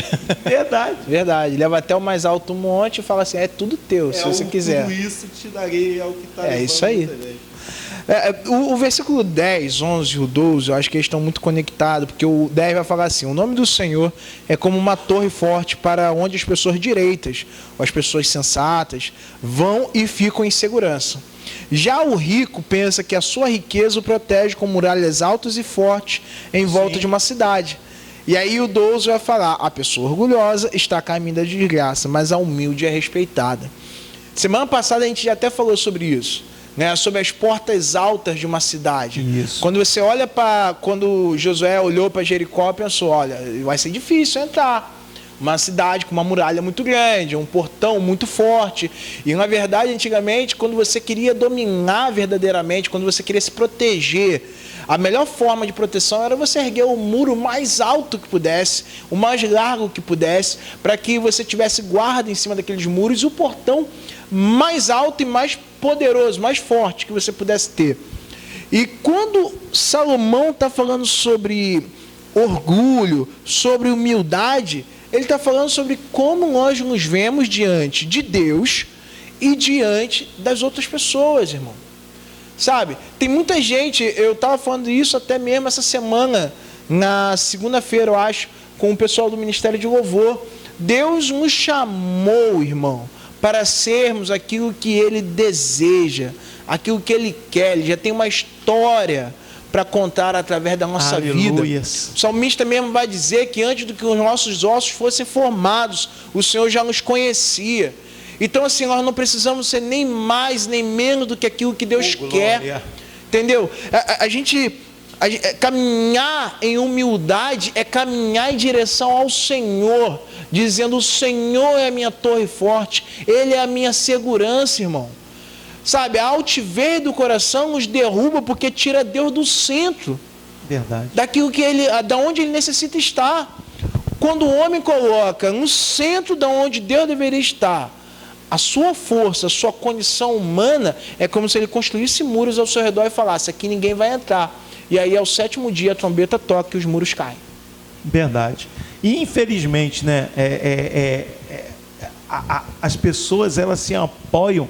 Verdade. Leva até o mais alto monte e fala assim, é tudo teu, se você quiser. Tudo isso te darei ao que está levando. É isso aí. O versículo 10, 11 e o 12, eu acho que eles estão muito conectados, porque o 10 vai falar assim, o nome do Senhor é como uma torre forte para onde as pessoas direitas, ou as pessoas sensatas, vão e ficam em segurança. Já o rico pensa que a sua riqueza o protege com muralhas altas e fortes em volta de uma cidade. E aí o 12 vai falar, a pessoa orgulhosa está a caminho da desgraça, mas a humilde é respeitada. Semana passada a gente já até falou sobre isso, né? Sobre as portas altas de uma cidade. Isso. Quando você olha quando Josué olhou para Jericó, pensou, olha, vai ser difícil entrar. Uma cidade com uma muralha muito grande, um portão muito forte. E, na verdade, antigamente, quando você queria dominar verdadeiramente, quando você queria se proteger, a melhor forma de proteção era você erguer o muro mais alto que pudesse, o mais largo que pudesse, para que você tivesse guarda em cima daqueles muros, e o portão mais alto e mais poderoso, mais forte que você pudesse ter. E quando Salomão está falando sobre orgulho, sobre humildade, Ele está falando sobre como nós nos vemos diante de Deus e diante das outras pessoas, irmão. Sabe, tem muita gente, eu estava falando isso até mesmo essa semana, na segunda-feira, eu acho, com o pessoal do Ministério de Louvor. Deus nos chamou, irmão, para sermos aquilo que Ele deseja, aquilo que Ele quer. Ele já tem uma história para contar através da nossa vida. O salmista mesmo vai dizer que antes do que os nossos ossos fossem formados, o Senhor já nos conhecia. Então, assim, nós não precisamos ser nem mais nem menos do que aquilo que Deus quer. Entendeu? Caminhar em humildade é caminhar em direção ao Senhor, dizendo: o Senhor é a minha torre forte, Ele é a minha segurança, irmão. Sabe, a altivez do coração nos derruba porque tira Deus do centro. Verdade. Daquilo que da onde Ele necessita estar. Quando o homem coloca no centro da onde Deus deveria estar a sua força, a sua condição humana, é como se ele construísse muros ao seu redor e falasse: aqui ninguém vai entrar. E aí, ao sétimo dia, a trombeta toca e os muros caem. Verdade. E, infelizmente, né, as pessoas, elas se apoiam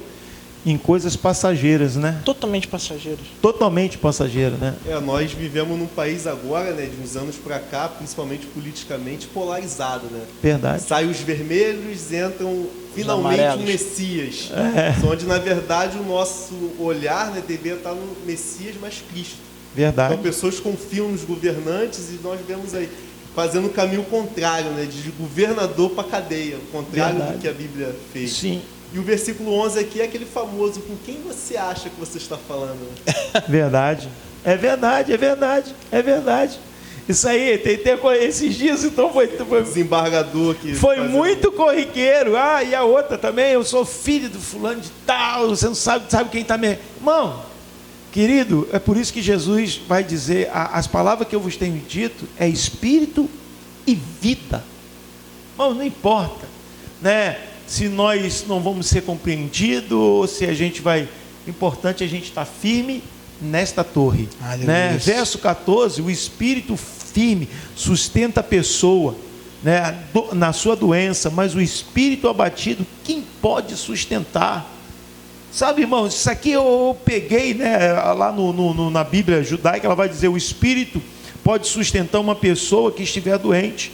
em coisas passageiras, né? Totalmente passageiras. Totalmente passageiras, né? Nós vivemos num país agora, né, de uns anos para cá, principalmente politicamente, polarizado, né? Verdade. Saem os vermelhos, entram finalmente o Messias. Onde, na verdade, o nosso olhar, né, deveria estar no Messias mais Cristo. Verdade. Então, pessoas confiam nos governantes e nós vemos aí fazendo o caminho contrário, né, de governador para cadeia, o contrário do que a Bíblia fez. Sim. E o versículo 11 aqui é aquele famoso: com quem você acha que você está falando? Verdade. É verdade, é verdade, é verdade. Isso aí, tem esses dias, então foi desembargador que foi muito corriqueiro. E a outra também: eu sou filho do fulano de tal, você não sabe quem está me... Irmão, querido, é por isso que Jesus vai dizer: as palavras que eu vos tenho dito é espírito e vida. Irmão, não importa, né, se nós não vamos ser compreendidos, ou se a gente vai... Importante é a gente estar firme nesta torre, né? Verso 14: o espírito firme sustenta a pessoa, né, na sua doença, mas o espírito abatido, quem pode sustentar? Sabe, irmão, isso aqui eu peguei, né, lá na Bíblia judaica. Ela vai dizer: o espírito pode sustentar uma pessoa que estiver doente,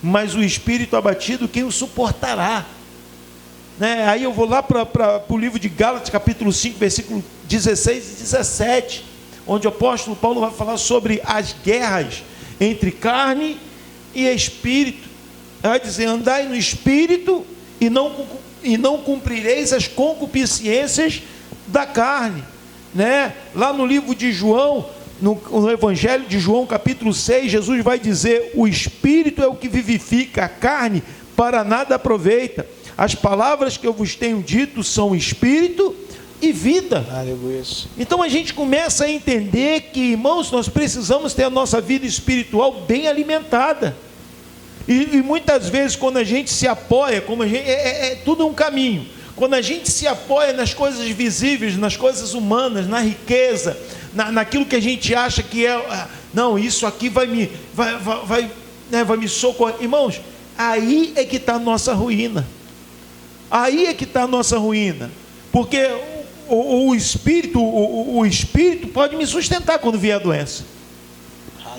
mas o espírito abatido, quem o suportará? Né? Aí eu vou lá para o livro de Gálatas, capítulo 5, versículo 16 e 17, onde o apóstolo Paulo vai falar sobre as guerras entre carne e espírito. Ele vai dizer: andai no espírito e não cumprireis as concupiscências da carne, né? Lá no livro de João, no Evangelho de João, capítulo 6, Jesus vai dizer: o espírito é o que vivifica, a carne para nada aproveita. As palavras que eu vos tenho dito são espírito e vida. Aleluia. Então a gente começa a entender que, irmãos, nós precisamos ter a nossa vida espiritual bem alimentada. E muitas vezes, quando a gente se apoia, como a gente, tudo um caminho. Quando a gente se apoia nas coisas visíveis, nas coisas humanas, na riqueza, naquilo que a gente acha que não, isso aqui vai me socorrer. Irmãos, aí é que está a nossa ruína. Aí é que está a nossa ruína. Porque o espírito pode me sustentar quando vier a doença,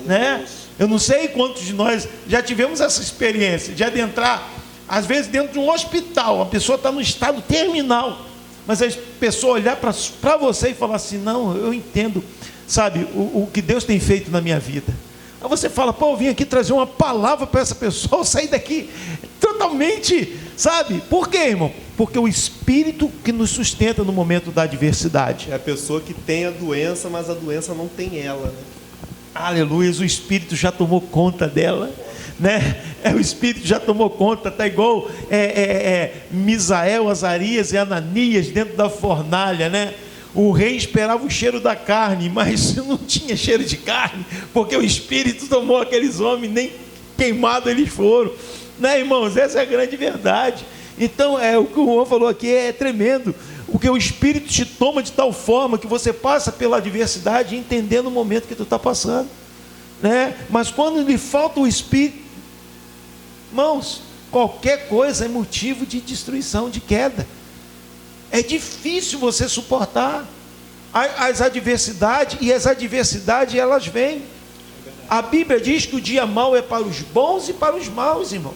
né? Eu não sei quantos de nós já tivemos essa experiência de adentrar, às vezes, dentro de um hospital. A pessoa está no estado terminal, mas a pessoa olhar para você e falar assim: não, eu entendo, sabe, o que Deus tem feito na minha vida. Aí você fala: pô, eu vim aqui trazer uma palavra para essa pessoa, eu saí daqui totalmente, sabe? Por quê, irmão? Porque o Espírito que nos sustenta no momento da adversidade. É a pessoa que tem a doença, mas a doença não tem ela, né? Aleluia, o Espírito já tomou conta dela, né? O Espírito já tomou conta. Está igual Misael, Azarias e Ananias dentro da fornalha, né? O rei esperava o cheiro da carne, mas não tinha cheiro de carne, porque o Espírito tomou aqueles homens, nem queimados eles foram, né, irmãos? Essa é a grande verdade. Então, o que o Juan falou aqui é tremendo, porque o Espírito te toma de tal forma que você passa pela adversidade entendendo o momento que tu está passando, né? Mas quando lhe falta o Espírito, irmãos, Qualquer coisa é motivo de destruição, de queda. É difícil você suportar as adversidades, e as adversidades elas vêm. A Bíblia diz que o dia mau é para os bons e para os maus, irmãos.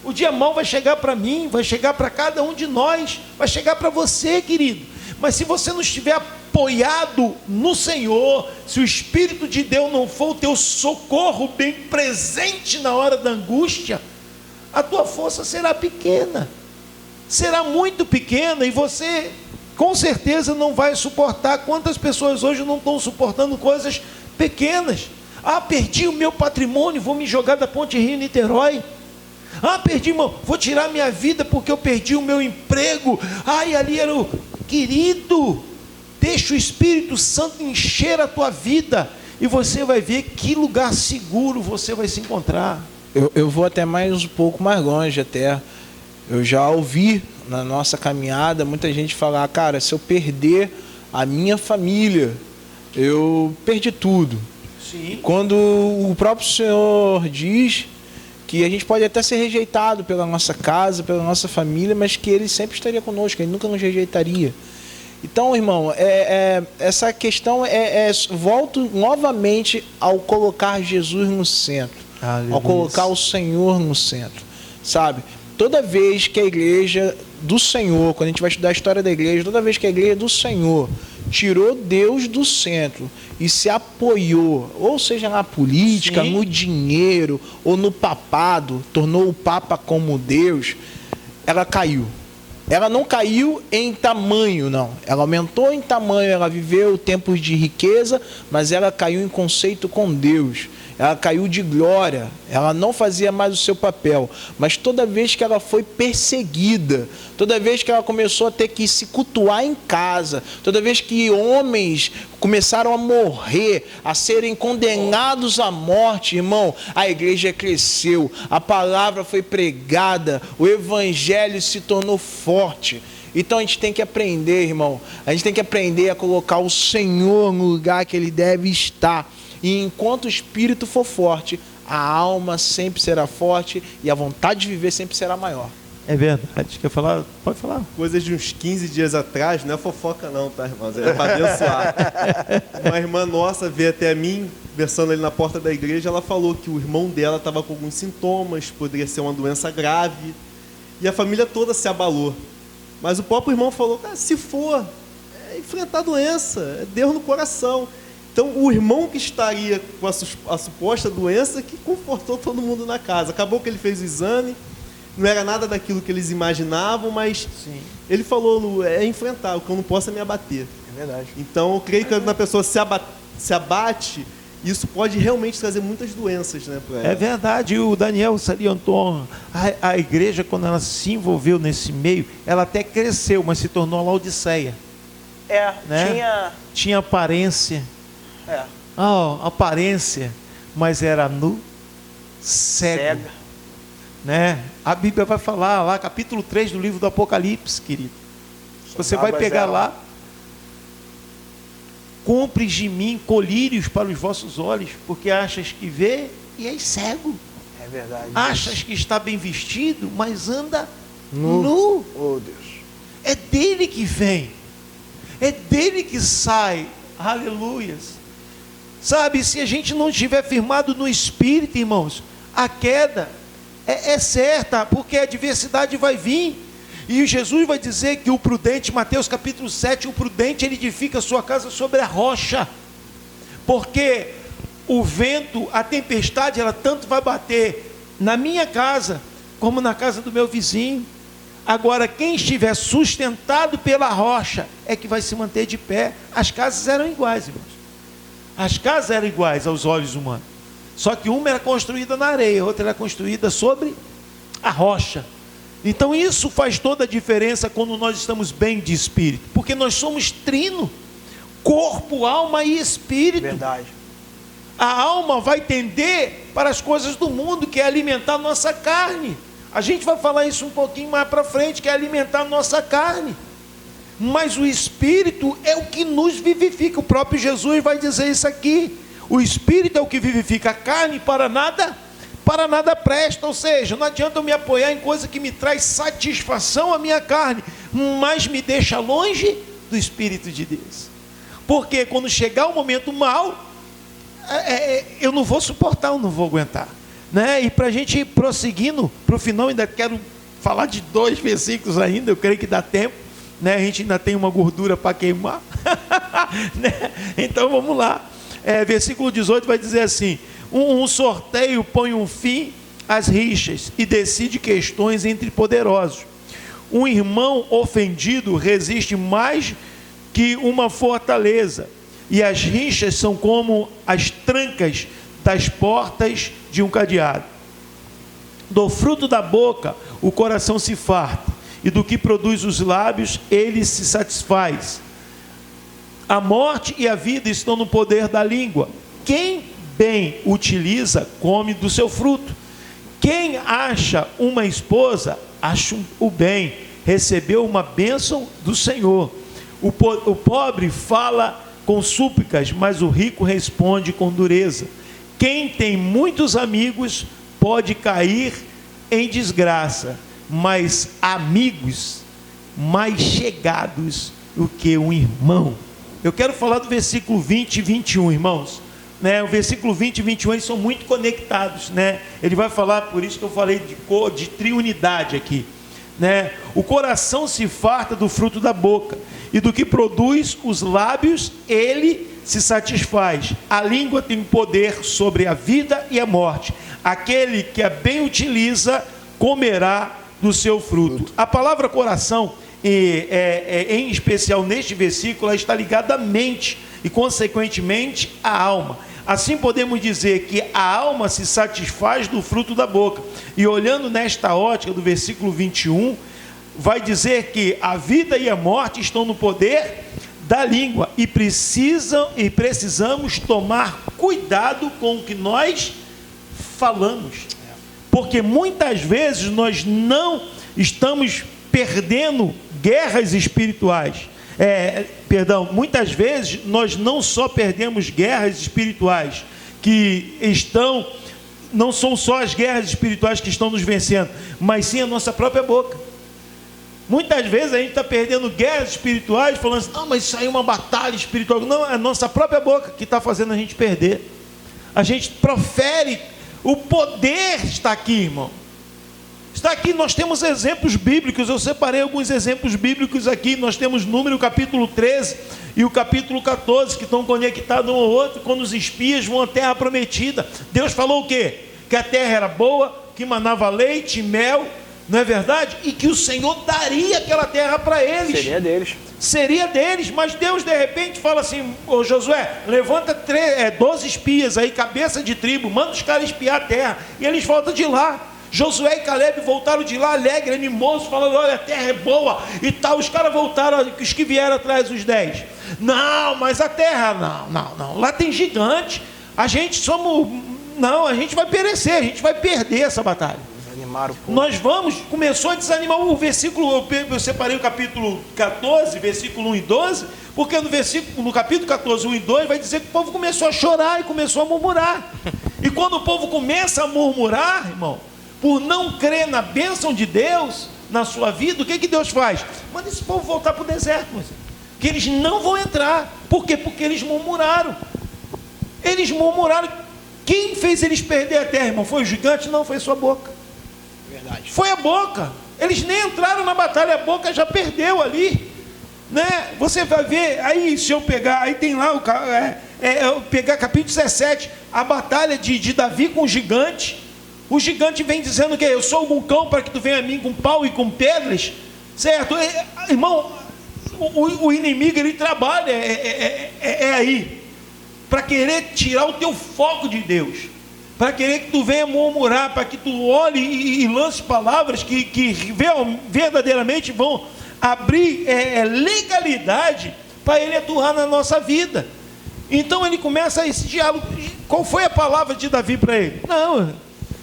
O dia mau vai chegar para mim, vai chegar para cada um de nós, vai chegar para você, querido. Mas se você não estiver apoiado no Senhor, se o Espírito de Deus não for o teu socorro bem presente na hora da angústia, a tua força será pequena, será muito pequena, e você com certeza não vai suportar. Quantas pessoas hoje não estão suportando coisas pequenas? Ah, perdi o meu patrimônio, vou me jogar da Ponte Rio-Niterói. Ah, perdi, irmão, vou tirar minha vida porque eu perdi o meu emprego. Ai, ali era o... Querido, deixa o Espírito Santo encher a tua vida, e você vai ver que lugar seguro você vai se encontrar. Eu vou até mais um pouco mais longe até. Eu já ouvi na nossa caminhada muita gente falar: cara, se eu perder a minha família, eu perdi tudo. Sim. Quando o próprio Senhor diz que a gente pode até ser rejeitado pela nossa casa, pela nossa família, mas que Ele sempre estaria conosco, Ele nunca nos rejeitaria. Então, irmão, essa questão volto novamente ao colocar Jesus no centro. Aleluia. Ao colocar o Senhor no centro, sabe? Toda vez que a igreja do Senhor, quando a gente vai estudar a história da igreja, toda vez que a igreja do Senhor tirou Deus do centro e se apoiou, ou seja, na política, sim, no dinheiro ou no papado, tornou o Papa como Deus, ela caiu. Ela não caiu em tamanho, não. Ela aumentou em tamanho, ela viveu tempos de riqueza, mas ela caiu em conceito com Deus. Ela caiu de glória, ela não fazia mais o seu papel. Mas toda vez que ela foi perseguida, toda vez que ela começou a ter que se cultuar em casa, toda vez que homens começaram a morrer, a serem condenados à morte, irmão, a igreja cresceu, a palavra foi pregada, o evangelho se tornou forte. Então a gente tem que aprender, irmão, a gente tem que aprender a colocar o Senhor no lugar que Ele deve estar. E enquanto o espírito for forte, a alma sempre será forte e a vontade de viver sempre será maior. É verdade. Quer falar? Pode falar. Coisas de uns 15 dias atrás, não é fofoca não, tá, irmãos? É para abençoar. Uma irmã nossa veio até mim, conversando ali na porta da igreja, ela falou que o irmão dela estava com alguns sintomas, poderia ser uma doença grave, e a família toda se abalou. Mas o próprio irmão falou: cara, se for, enfrentar a doença, é Deus no coração. Então, o irmão que estaria com a suposta doença que confortou todo mundo na casa. Acabou que ele fez o exame, não era nada daquilo que eles imaginavam, mas sim, ele falou: é enfrentar, o que eu não posso é me abater. É verdade. Então, eu creio que quando a pessoa se abate, isso pode realmente trazer muitas doenças, né, para ela. É verdade. O Daniel salientou, a igreja, quando ela se envolveu nesse meio, ela até cresceu, mas se tornou Laodiceia. Né? Tinha aparência. Aparência, mas era nu, cego. Né? A Bíblia vai falar lá, capítulo 3 do livro do Apocalipse, querido. Você vai pegar lá: compres de mim colírios para os vossos olhos, porque achas que vê e és cego. É verdade. Achas que está bem vestido, mas anda nu. Oh, Deus. É dele que vem, é dele que sai. Aleluias. Sabe, se a gente não estiver firmado no Espírito, irmãos, a queda é certa, porque a adversidade vai vir. E Jesus vai dizer que o prudente, Mateus capítulo 7, o prudente, ele edifica a sua casa sobre a rocha. Porque o vento, a tempestade, ela tanto vai bater na minha casa, como na casa do meu vizinho. Agora, quem estiver sustentado pela rocha, é que vai se manter de pé. As casas eram iguais, irmãos. As casas eram iguais aos olhos humanos. Só que uma era construída na areia, outra era construída sobre a rocha. Então isso faz toda a diferença quando nós estamos bem de espírito. Porque nós somos trino. Corpo, alma e espírito. Verdade. A alma vai tender para as coisas do mundo, que é alimentar a nossa carne. A gente vai falar isso um pouquinho mais para frente, que é alimentar a nossa carne. Mas o Espírito é o que nos vivifica. O próprio Jesus vai dizer isso aqui: o Espírito é o que vivifica, a carne para nada para nada presta. Ou seja, não adianta eu me apoiar em coisa que me traz satisfação à minha carne, mas me deixa longe do Espírito de Deus. Porque quando chegar o momento mau, eu não vou suportar, eu não vou aguentar, né? E para a gente ir prosseguindo para o final, ainda quero falar de 2 versículos ainda, eu creio que dá tempo, né? A gente ainda tem uma gordura para queimar, né? Então vamos lá. Versículo 18 vai dizer assim: um sorteio põe um fim às rixas e decide questões entre poderosos. Um irmão ofendido resiste mais que uma fortaleza, e as rixas são como as trancas das portas de um cadeado. Do fruto da boca o coração se farta, e do que produz os lábios ele se satisfaz. A morte e a vida estão no poder da língua. Quem bem utiliza, come do seu fruto. Quem acha uma esposa, acha o bem, recebeu uma bênção do Senhor. O pobre fala com súplicas, mas o rico responde com dureza. Quem tem muitos amigos pode cair em desgraça, mas amigos mais chegados do que um irmão. Eu quero falar do versículo 20 e 21, irmãos. O versículo 20 e 21 eles são muito conectados, né? Ele vai falar, por isso que eu falei de triunidade aqui, né? O coração se farta do fruto da boca, e do que produz os lábios ele se satisfaz. A língua tem poder sobre a vida e a morte. Aquele que a bem utiliza comerá do seu fruto. A palavra coração, em especial neste versículo, está ligada à mente e consequentemente à alma. Assim podemos dizer que a alma se satisfaz do fruto da boca. E olhando nesta ótica do versículo 21, vai dizer que a vida e a morte estão no poder da língua, e precisamos tomar cuidado com o que nós falamos, porque muitas vezes nós não estamos perdendo guerras espirituais. Muitas vezes nós não só perdemos guerras espirituais não são só as guerras espirituais que estão nos vencendo, mas sim a nossa própria boca. Muitas vezes a gente está perdendo guerras espirituais, falando assim: não, mas isso aí é uma batalha espiritual. Não, é a nossa própria boca que está fazendo a gente perder. A gente profere, o poder está aqui, irmão. Está aqui, nós temos exemplos bíblicos, eu separei alguns exemplos bíblicos aqui. Nós temos Número capítulo 13 e o capítulo 14, que estão conectados um ao outro, quando os espias vão à terra prometida. Deus falou o quê? Que a terra era boa, que manava leite e mel, não é verdade? E que o Senhor daria aquela terra para eles. Seria deles, mas Deus de repente fala assim: ô Josué, levanta 12 espias aí, cabeça de tribo, manda os caras espiar a terra. E eles voltam de lá. Josué e Caleb voltaram de lá, alegre, animoso, falando: olha, a terra é boa e tal. Os caras voltaram, os que vieram atrás, os 10. Não, mas a terra, não. Lá tem gigante. A gente vai perecer, a gente vai perder essa batalha. Começou a desanimar o versículo. Eu separei o capítulo 14, versículo 1 e 12, porque no capítulo 14, 1 e 2, vai dizer que o povo começou a chorar e começou a murmurar. E quando o povo começa a murmurar, irmão, por não crer na bênção de Deus na sua vida, o que Deus faz? Manda esse povo voltar para o deserto, que eles não vão entrar. Por quê? Porque eles murmuraram. Quem fez eles perder a terra, irmão? Foi o gigante? Não, foi a sua boca. Verdade. Foi a boca. Eles nem entraram na batalha, a boca já perdeu ali, né? Você vai ver aí, se eu pegar, aí tem lá eu pegar capítulo 17, a batalha de Davi com o gigante. O gigante vem dizendo que eu sou algum cão para que tu venha a mim com pau e com pedras, certo? Irmão, o inimigo, ele trabalha aí para querer tirar o teu foco de Deus, para querer que tu venha murmurar, para que tu olhe e lance palavras que verdadeiramente vão abrir legalidade para ele atuar na nossa vida. Então ele começa esse diálogo. Qual foi a palavra de Davi para ele? Não,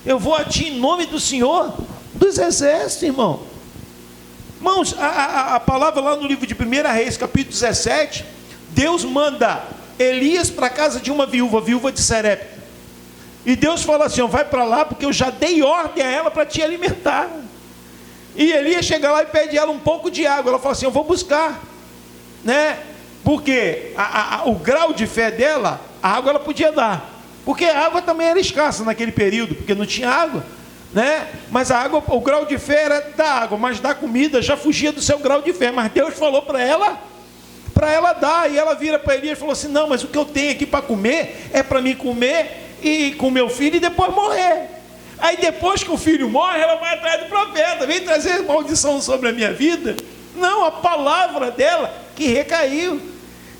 eu vou a ti em nome do Senhor dos exércitos, irmão. Irmãos, a palavra lá no livro de 1 Reis, capítulo 17, Deus manda Elias para a casa de uma viúva de Serepta. E Deus fala assim, ó, vai para lá porque eu já dei ordem a ela para te alimentar. E Elias chega lá e pede a ela um pouco de água. Ela fala assim, eu vou buscar, né? Porque o grau de fé dela, a água ela podia dar. Porque a água também era escassa naquele período, porque não tinha água, né? Mas a água, o grau de fé era da água, mas da comida já fugia do seu grau de fé. Mas Deus falou para ela dar. E ela vira para Elias e falou assim, não, mas o que eu tenho aqui para comer é para mim comer e com meu filho e depois morrer. Aí depois que o filho morre, ela vai atrás do profeta, vem trazer maldição sobre a minha vida. Não, a palavra dela que recaiu.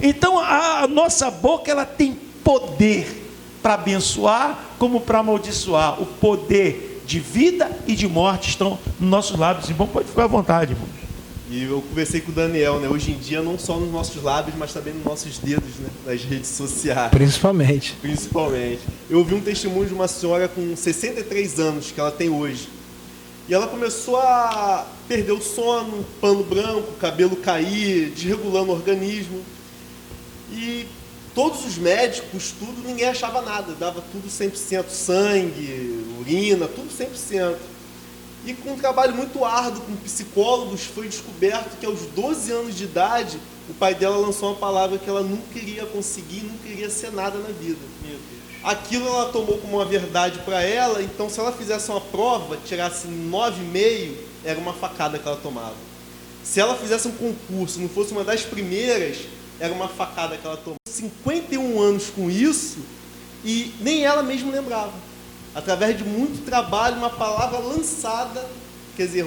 Então a nossa boca, ela tem poder para abençoar como para amaldiçoar. O poder de vida e de morte estão nos nossos lábios. Irmão, pode ficar à vontade, irmão. E eu conversei com o Daniel, né? Hoje em dia, não só nos nossos lábios, mas também nos nossos dedos, né? Nas redes sociais. Principalmente. Eu ouvi um testemunho de uma senhora com 63 anos, que ela tem hoje. E ela começou a perder o sono, pano branco, cabelo cair, desregulando o organismo. E todos os médicos, tudo, ninguém achava nada. Dava tudo 100%, sangue, urina, tudo 100%. E com um trabalho muito árduo com psicólogos, foi descoberto que aos 12 anos de idade, o pai dela lançou uma palavra que ela nunca iria conseguir, nunca iria ser nada na vida. Meu Deus. Aquilo ela tomou como uma verdade para ela, então se ela fizesse uma prova, tirasse 9,5, era uma facada que ela tomava. Se ela fizesse um concurso, não fosse uma das primeiras, era uma facada que ela tomava. 51 anos com isso, e nem ela mesma lembrava. Através de muito trabalho, uma palavra lançada, quer dizer,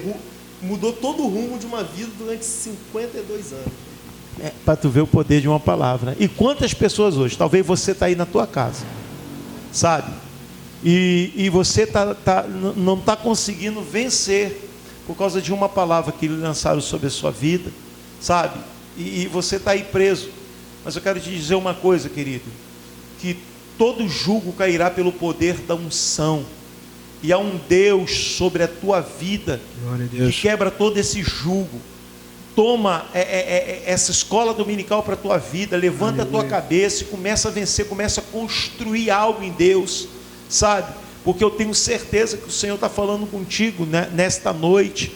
mudou todo o rumo de uma vida durante 52 anos. Para tu ver o poder de uma palavra. E quantas pessoas hoje, talvez você está aí na tua casa, sabe? E você não está conseguindo vencer por causa de uma palavra que lançaram sobre a sua vida, sabe? E você está aí preso. Mas eu quero te dizer uma coisa, querido, que todo jugo cairá pelo poder da unção. E há um Deus sobre a tua vida que quebra todo esse jugo. Toma essa escola dominical para a tua vida, levanta a tua cabeça e começa a vencer, começa a construir algo em Deus, sabe? Porque eu tenho certeza que o Senhor está falando contigo, né, nesta noite,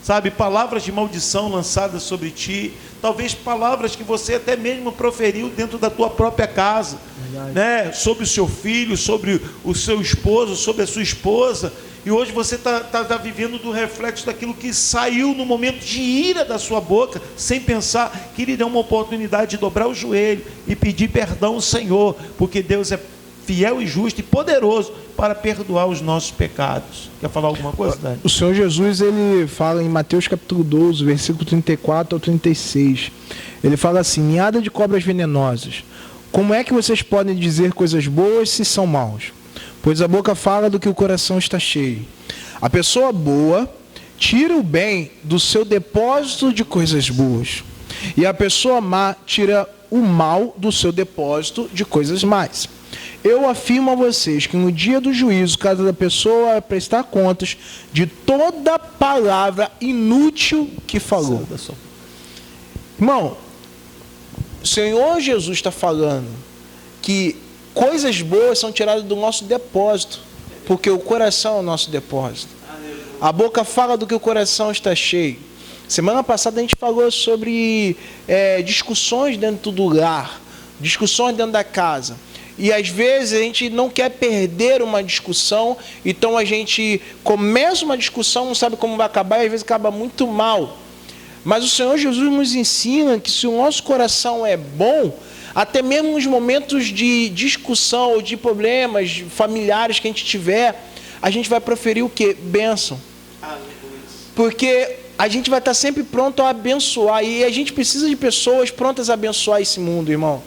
sabe? Palavras de maldição lançadas sobre ti, talvez palavras que você até mesmo proferiu dentro da tua própria casa, né? Sobre o seu filho, sobre o seu esposo, sobre a sua esposa, e hoje você está vivendo do reflexo daquilo que saiu no momento de ira da sua boca, sem pensar. Querido, é uma oportunidade de dobrar o joelho e pedir perdão ao Senhor, porque Deus é fiel e justo e poderoso para perdoar os nossos pecados. Quer falar alguma coisa, Dani? O Senhor Jesus, ele fala em Mateus capítulo 12, versículo 34 ao 36. Ele fala assim: ninhada de cobras venenosas, como é que vocês podem dizer coisas boas se são maus? Pois a boca fala do que o coração está cheio. A pessoa boa tira o bem do seu depósito de coisas boas, e a pessoa má tira o mal do seu depósito de coisas más. Eu afirmo a vocês que no dia do juízo, cada pessoa vai prestar contas de toda palavra inútil que falou. Irmão, o Senhor Jesus está falando que coisas boas são tiradas do nosso depósito, porque o coração é o nosso depósito. A boca fala do que o coração está cheio. Semana passada a gente falou sobre discussões dentro do lar, discussões dentro da casa. E às vezes a gente não quer perder uma discussão, então a gente começa uma discussão, não sabe como vai acabar, e às vezes acaba muito mal. Mas o Senhor Jesus nos ensina que se o nosso coração é bom, até mesmo nos momentos de discussão ou de problemas familiares que a gente tiver, a gente vai proferir o quê? Bênção. Porque a gente vai estar sempre pronto a abençoar, e a gente precisa de pessoas prontas a abençoar esse mundo, irmão.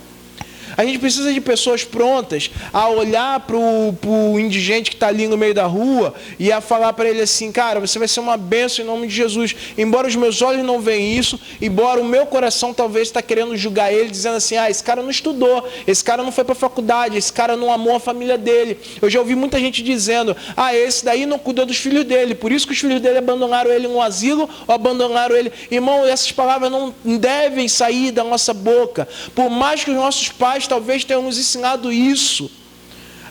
A gente precisa de pessoas prontas a olhar para o indigente que está ali no meio da rua e a falar para ele assim: cara, você vai ser uma bênção em nome de Jesus. Embora os meus olhos não veem isso, embora o meu coração talvez está querendo julgar ele, dizendo assim: ah, esse cara não estudou, esse cara não foi para a faculdade, esse cara não amou a família dele. Eu já ouvi muita gente dizendo: ah, esse daí não cuidou dos filhos dele, por isso que os filhos dele abandonaram ele no asilo ou abandonaram ele. Irmão, essas palavras não devem sair da nossa boca. Por mais que os nossos pais talvez tenham nos ensinado isso,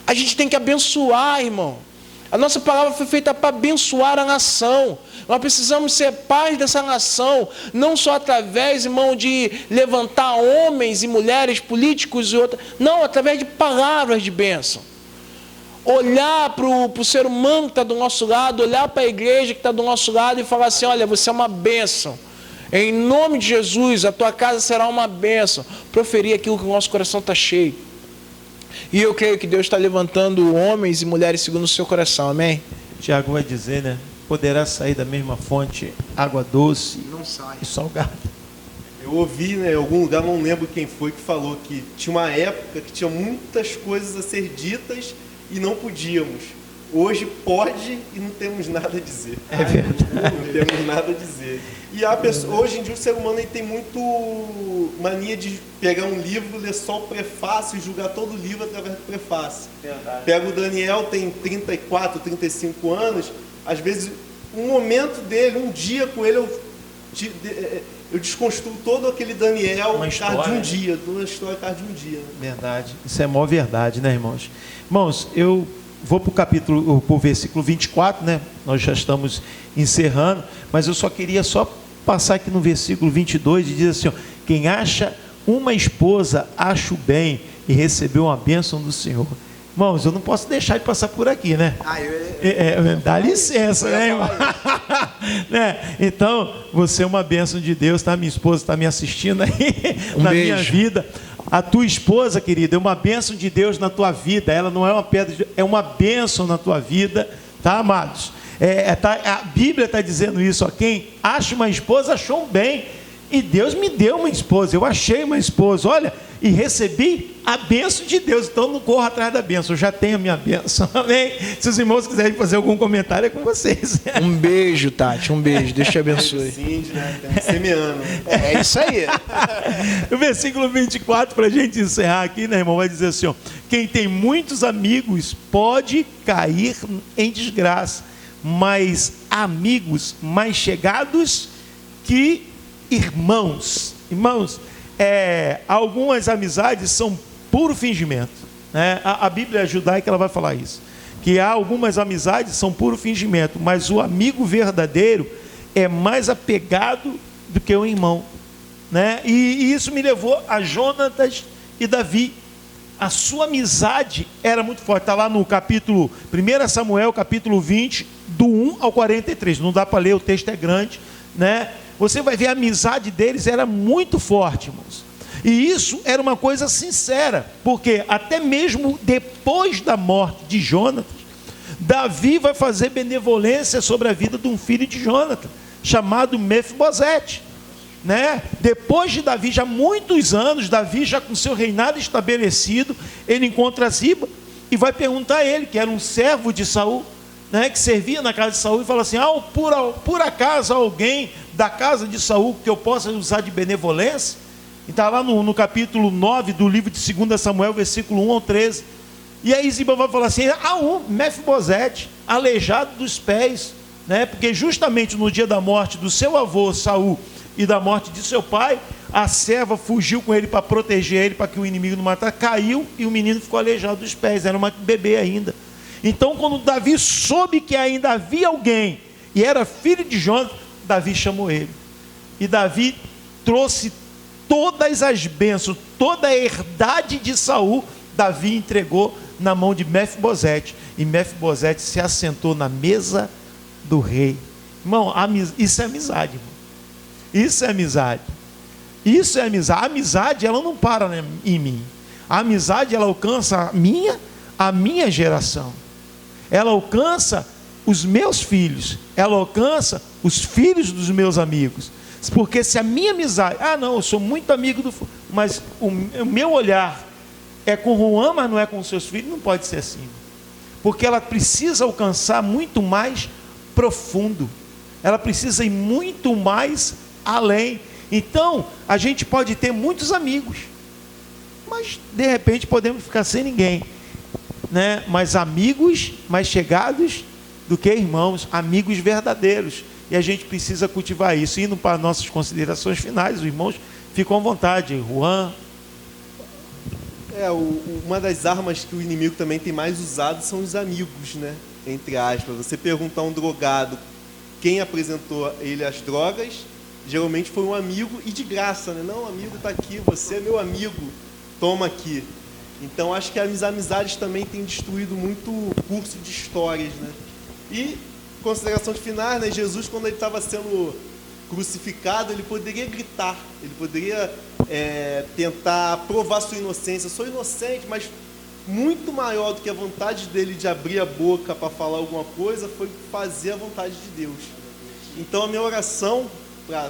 A gente tem que abençoar, irmão. A nossa palavra foi feita para abençoar a nação. Nós precisamos ser paz dessa nação, não só através, irmão, de levantar homens e mulheres, políticos e outros. Não, através de palavras de bênção. Olhar para o ser humano que está do nosso lado, olhar para a igreja que está do nosso lado e falar assim, olha, você é uma bênção. Em nome de Jesus, a tua casa será uma bênção. Proferir aquilo que o nosso coração está cheio. E eu creio que Deus está levantando homens e mulheres segundo o seu coração, amém? Tiago vai dizer, né? Poderá sair da mesma fonte água doce Não sai. e salgada. Eu ouvi, né, em algum lugar, não lembro quem foi, que falou que tinha uma época que tinha muitas coisas a ser ditas e não podíamos. Hoje pode e não temos nada a dizer. É verdade. Não temos nada a dizer. E a pessoa, hoje em dia o ser humano ele tem muito mania de pegar um livro, ler só o prefácio e julgar todo o livro através do prefácio. Verdade. Pega o Daniel, tem 34, 35 anos, às vezes um momento dele, um dia com ele, eu desconstruo todo aquele Daniel Uma por causa de história. um dia, toda a história por causa de um dia. Né? Verdade. Isso é maior verdade, né, irmãos? Irmãos, eu vou para o versículo 24, né? Nós já estamos encerrando, mas eu só queria passar aqui no versículo 22 e diz assim, ó, quem acha uma esposa, acha o bem e recebeu uma bênção do Senhor. Irmãos, eu não posso deixar de passar por aqui, né? Dá licença, né, irmão? Né? Então, você é uma bênção de Deus, tá? Minha esposa está me assistindo aí na minha vida. A tua esposa, querida, é uma bênção de Deus na tua vida. Ela não é uma pedra, é uma bênção na tua vida, tá, amados? A Bíblia está dizendo isso, ó, quem acha uma esposa, achou um bem. E Deus me deu uma esposa, eu achei uma esposa, olha, e recebi a bênção de Deus. Então não corro atrás da bênção, eu já tenho a minha bênção, amém? Se os irmãos quiserem fazer algum comentário, é com vocês. Um beijo, Tati, um beijo, Deus te abençoe. Sim, né? Semeando. É isso aí. O versículo 24, para a gente encerrar aqui, né, irmão, vai dizer assim, ó, quem tem muitos amigos pode cair em desgraça, mas amigos mais chegados que irmãos. Irmãos, algumas amizades são puro fingimento, né? A Bíblia judaica ela vai falar isso, que há algumas amizades são puro fingimento, mas o amigo verdadeiro é mais apegado do que o irmão, né? E isso me levou a Jonatas e Davi. A sua amizade era muito forte. Está lá no capítulo 1 Samuel, capítulo 20, do 1 ao 43. Não dá para ler, o texto é grande, né? Você vai ver a amizade deles era muito forte, irmãos. E isso era uma coisa sincera, porque até mesmo depois da morte de Jonatas, Davi vai fazer benevolência sobre a vida de um filho de Jonatas, chamado Mefibosete, né? Depois de Davi, já muitos anos, Davi já com seu reinado estabelecido, ele encontra Ziba e vai perguntar a ele, que era um servo de Saul, né, que servia na casa de Saul, e fala assim, por acaso alguém da casa de Saul que eu possa usar de benevolência? E está lá no capítulo 9 do livro de 2 Samuel, versículo 1 ao 13. E aí Ziba vai falar assim, Mefibosete, aleijado dos pés, né, porque justamente no dia da morte do seu avô Saul e da morte de seu pai, a serva fugiu com ele para proteger ele, para que o inimigo não matasse, caiu e o menino ficou aleijado dos pés, era um bebê ainda. Então quando Davi soube que ainda havia alguém, e era filho de Jonatas, Davi chamou ele. E Davi trouxe todas as bênçãos, toda a herdade de Saul, Davi entregou na mão de Mefibosete. E Mefibosete se assentou na mesa do rei. Irmão, isso é amizade, irmão. Isso é amizade. Isso é amizade. A amizade, ela não para, né, em mim. A amizade, ela alcança a minha geração. Ela alcança os meus filhos. Ela alcança os filhos dos meus amigos. Porque se a minha amizade... não, eu sou muito amigo do... Mas o meu olhar é com o Juan, mas não é com os seus filhos. Não pode ser assim. Porque ela precisa alcançar muito mais profundo. Ela precisa ir muito mais além. Então, a gente pode ter muitos amigos, mas de repente podemos ficar sem ninguém, né? Mas amigos mais chegados do que irmãos, amigos verdadeiros. E a gente precisa cultivar isso. Indo para nossas considerações finais, os irmãos ficam à vontade. Juan. Uma das armas que o inimigo também tem mais usado são os amigos, né? Entre aspas. Você perguntar a um drogado quem apresentou ele às drogas, geralmente foi um amigo e de graça, né? Não, amigo, tá aqui, você é meu amigo, toma aqui. Então, acho que as amizades também têm destruído muito o curso de histórias, né? E, consideração de finais, né? Jesus, quando ele estava sendo crucificado, ele poderia gritar, ele poderia tentar provar sua inocência. Eu sou inocente, mas muito maior do que a vontade dele de abrir a boca para falar alguma coisa foi fazer a vontade de Deus. Então, a minha oração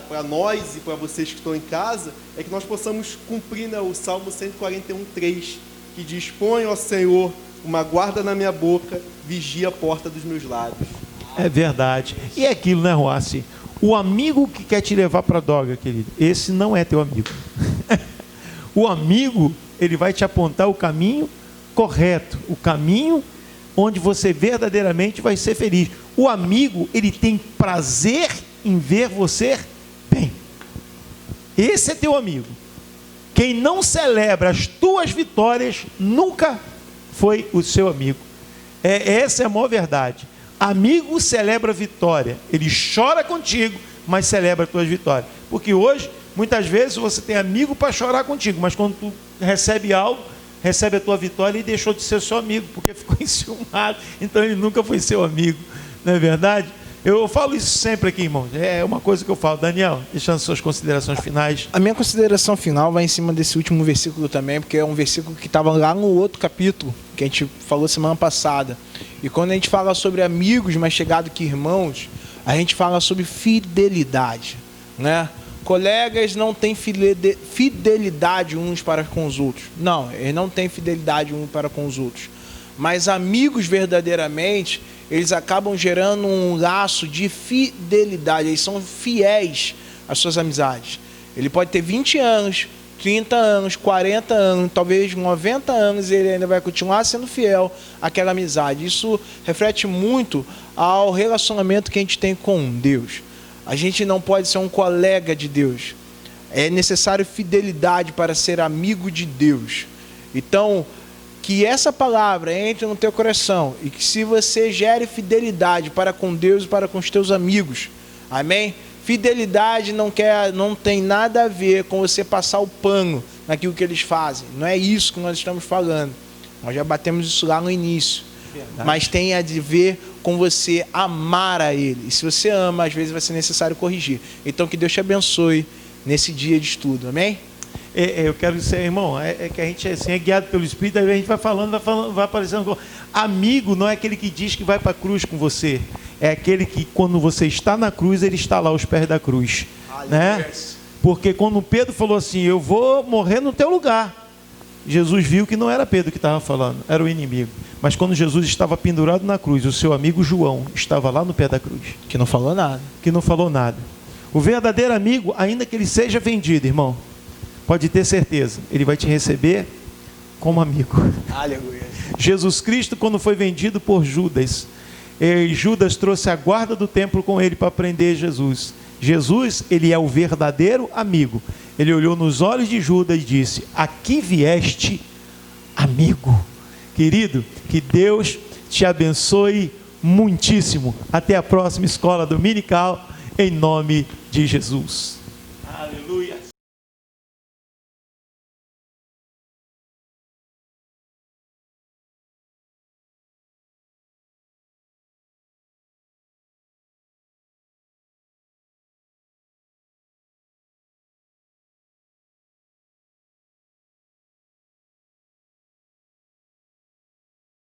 para nós e para vocês que estão em casa é que nós possamos cumprir, né, o Salmo 141:3, que diz: põe, ó Senhor, uma guarda na minha boca, vigia a porta dos meus lábios. É verdade. E é aquilo, né, Roassi? O amigo que quer te levar para a droga, querido, esse não é teu amigo. O amigo, ele vai te apontar o caminho correto, o caminho onde você verdadeiramente vai ser feliz. O amigo, ele tem prazer em ver você bem. Esse é teu amigo. Quem não celebra as tuas vitórias nunca foi o seu amigo. Essa é a maior verdade. Amigo celebra vitória. Ele chora contigo, mas celebra as tuas vitórias. Porque hoje, muitas vezes, você tem amigo para chorar contigo, mas quando tu recebe algo, recebe a tua vitória e deixou de ser seu amigo, porque ficou enciumado. Então ele nunca foi seu amigo. Não é verdade? Eu falo isso sempre aqui, irmãos. É uma coisa que eu falo. Daniel, deixando suas considerações finais. A minha consideração final vai em cima desse último versículo também, porque é um versículo que estava lá no outro capítulo, que a gente falou semana passada. E quando a gente fala sobre amigos mais chegados que irmãos, a gente fala sobre fidelidade, né? Colegas não têm fidelidade uns para com os outros. Não, eles não têm fidelidade uns para com os outros. Mas amigos verdadeiramente, eles acabam gerando um laço de fidelidade. Eles são fiéis às suas amizades. Ele pode ter 20 anos, 30 anos, 40 anos, talvez 90 anos, e ele ainda vai continuar sendo fiel àquela amizade. Isso reflete muito ao relacionamento que a gente tem com Deus. A gente não pode ser um colega de Deus. É necessário fidelidade para ser amigo de Deus. Então, que essa palavra entre no teu coração e que se você gere fidelidade para com Deus e para com os teus amigos. Amém? Fidelidade não tem nada a ver com você passar o pano naquilo que eles fazem. Não é isso que nós estamos falando. Nós já batemos isso lá no início. Verdade. Mas tem a ver com você amar a Ele. E se você ama, às vezes vai ser necessário corrigir. Então que Deus te abençoe nesse dia de estudo. Amém? Eu quero dizer, irmão, que a gente assim, é guiado pelo Espírito, aí a gente vai falando, vai aparecendo. Amigo não é aquele que diz que vai para a cruz com você. É aquele que, quando você está na cruz, ele está lá aos pés da cruz. Né? Porque quando Pedro falou assim, eu vou morrer no teu lugar, Jesus viu que não era Pedro que estava falando, era o inimigo. Mas quando Jesus estava pendurado na cruz, o seu amigo João estava lá no pé da cruz. Que não falou nada. Que não falou nada. O verdadeiro amigo, ainda que ele seja vendido, irmão, pode ter certeza, ele vai te receber como amigo. Aleluia. Jesus Cristo, quando foi vendido por Judas, Judas trouxe a guarda do templo com ele para prender Jesus. Jesus, ele é o verdadeiro amigo. Ele olhou nos olhos de Judas e disse, aqui vieste, amigo. Querido, que Deus te abençoe muitíssimo. Até a próxima escola dominical, em nome de Jesus. Aleluia.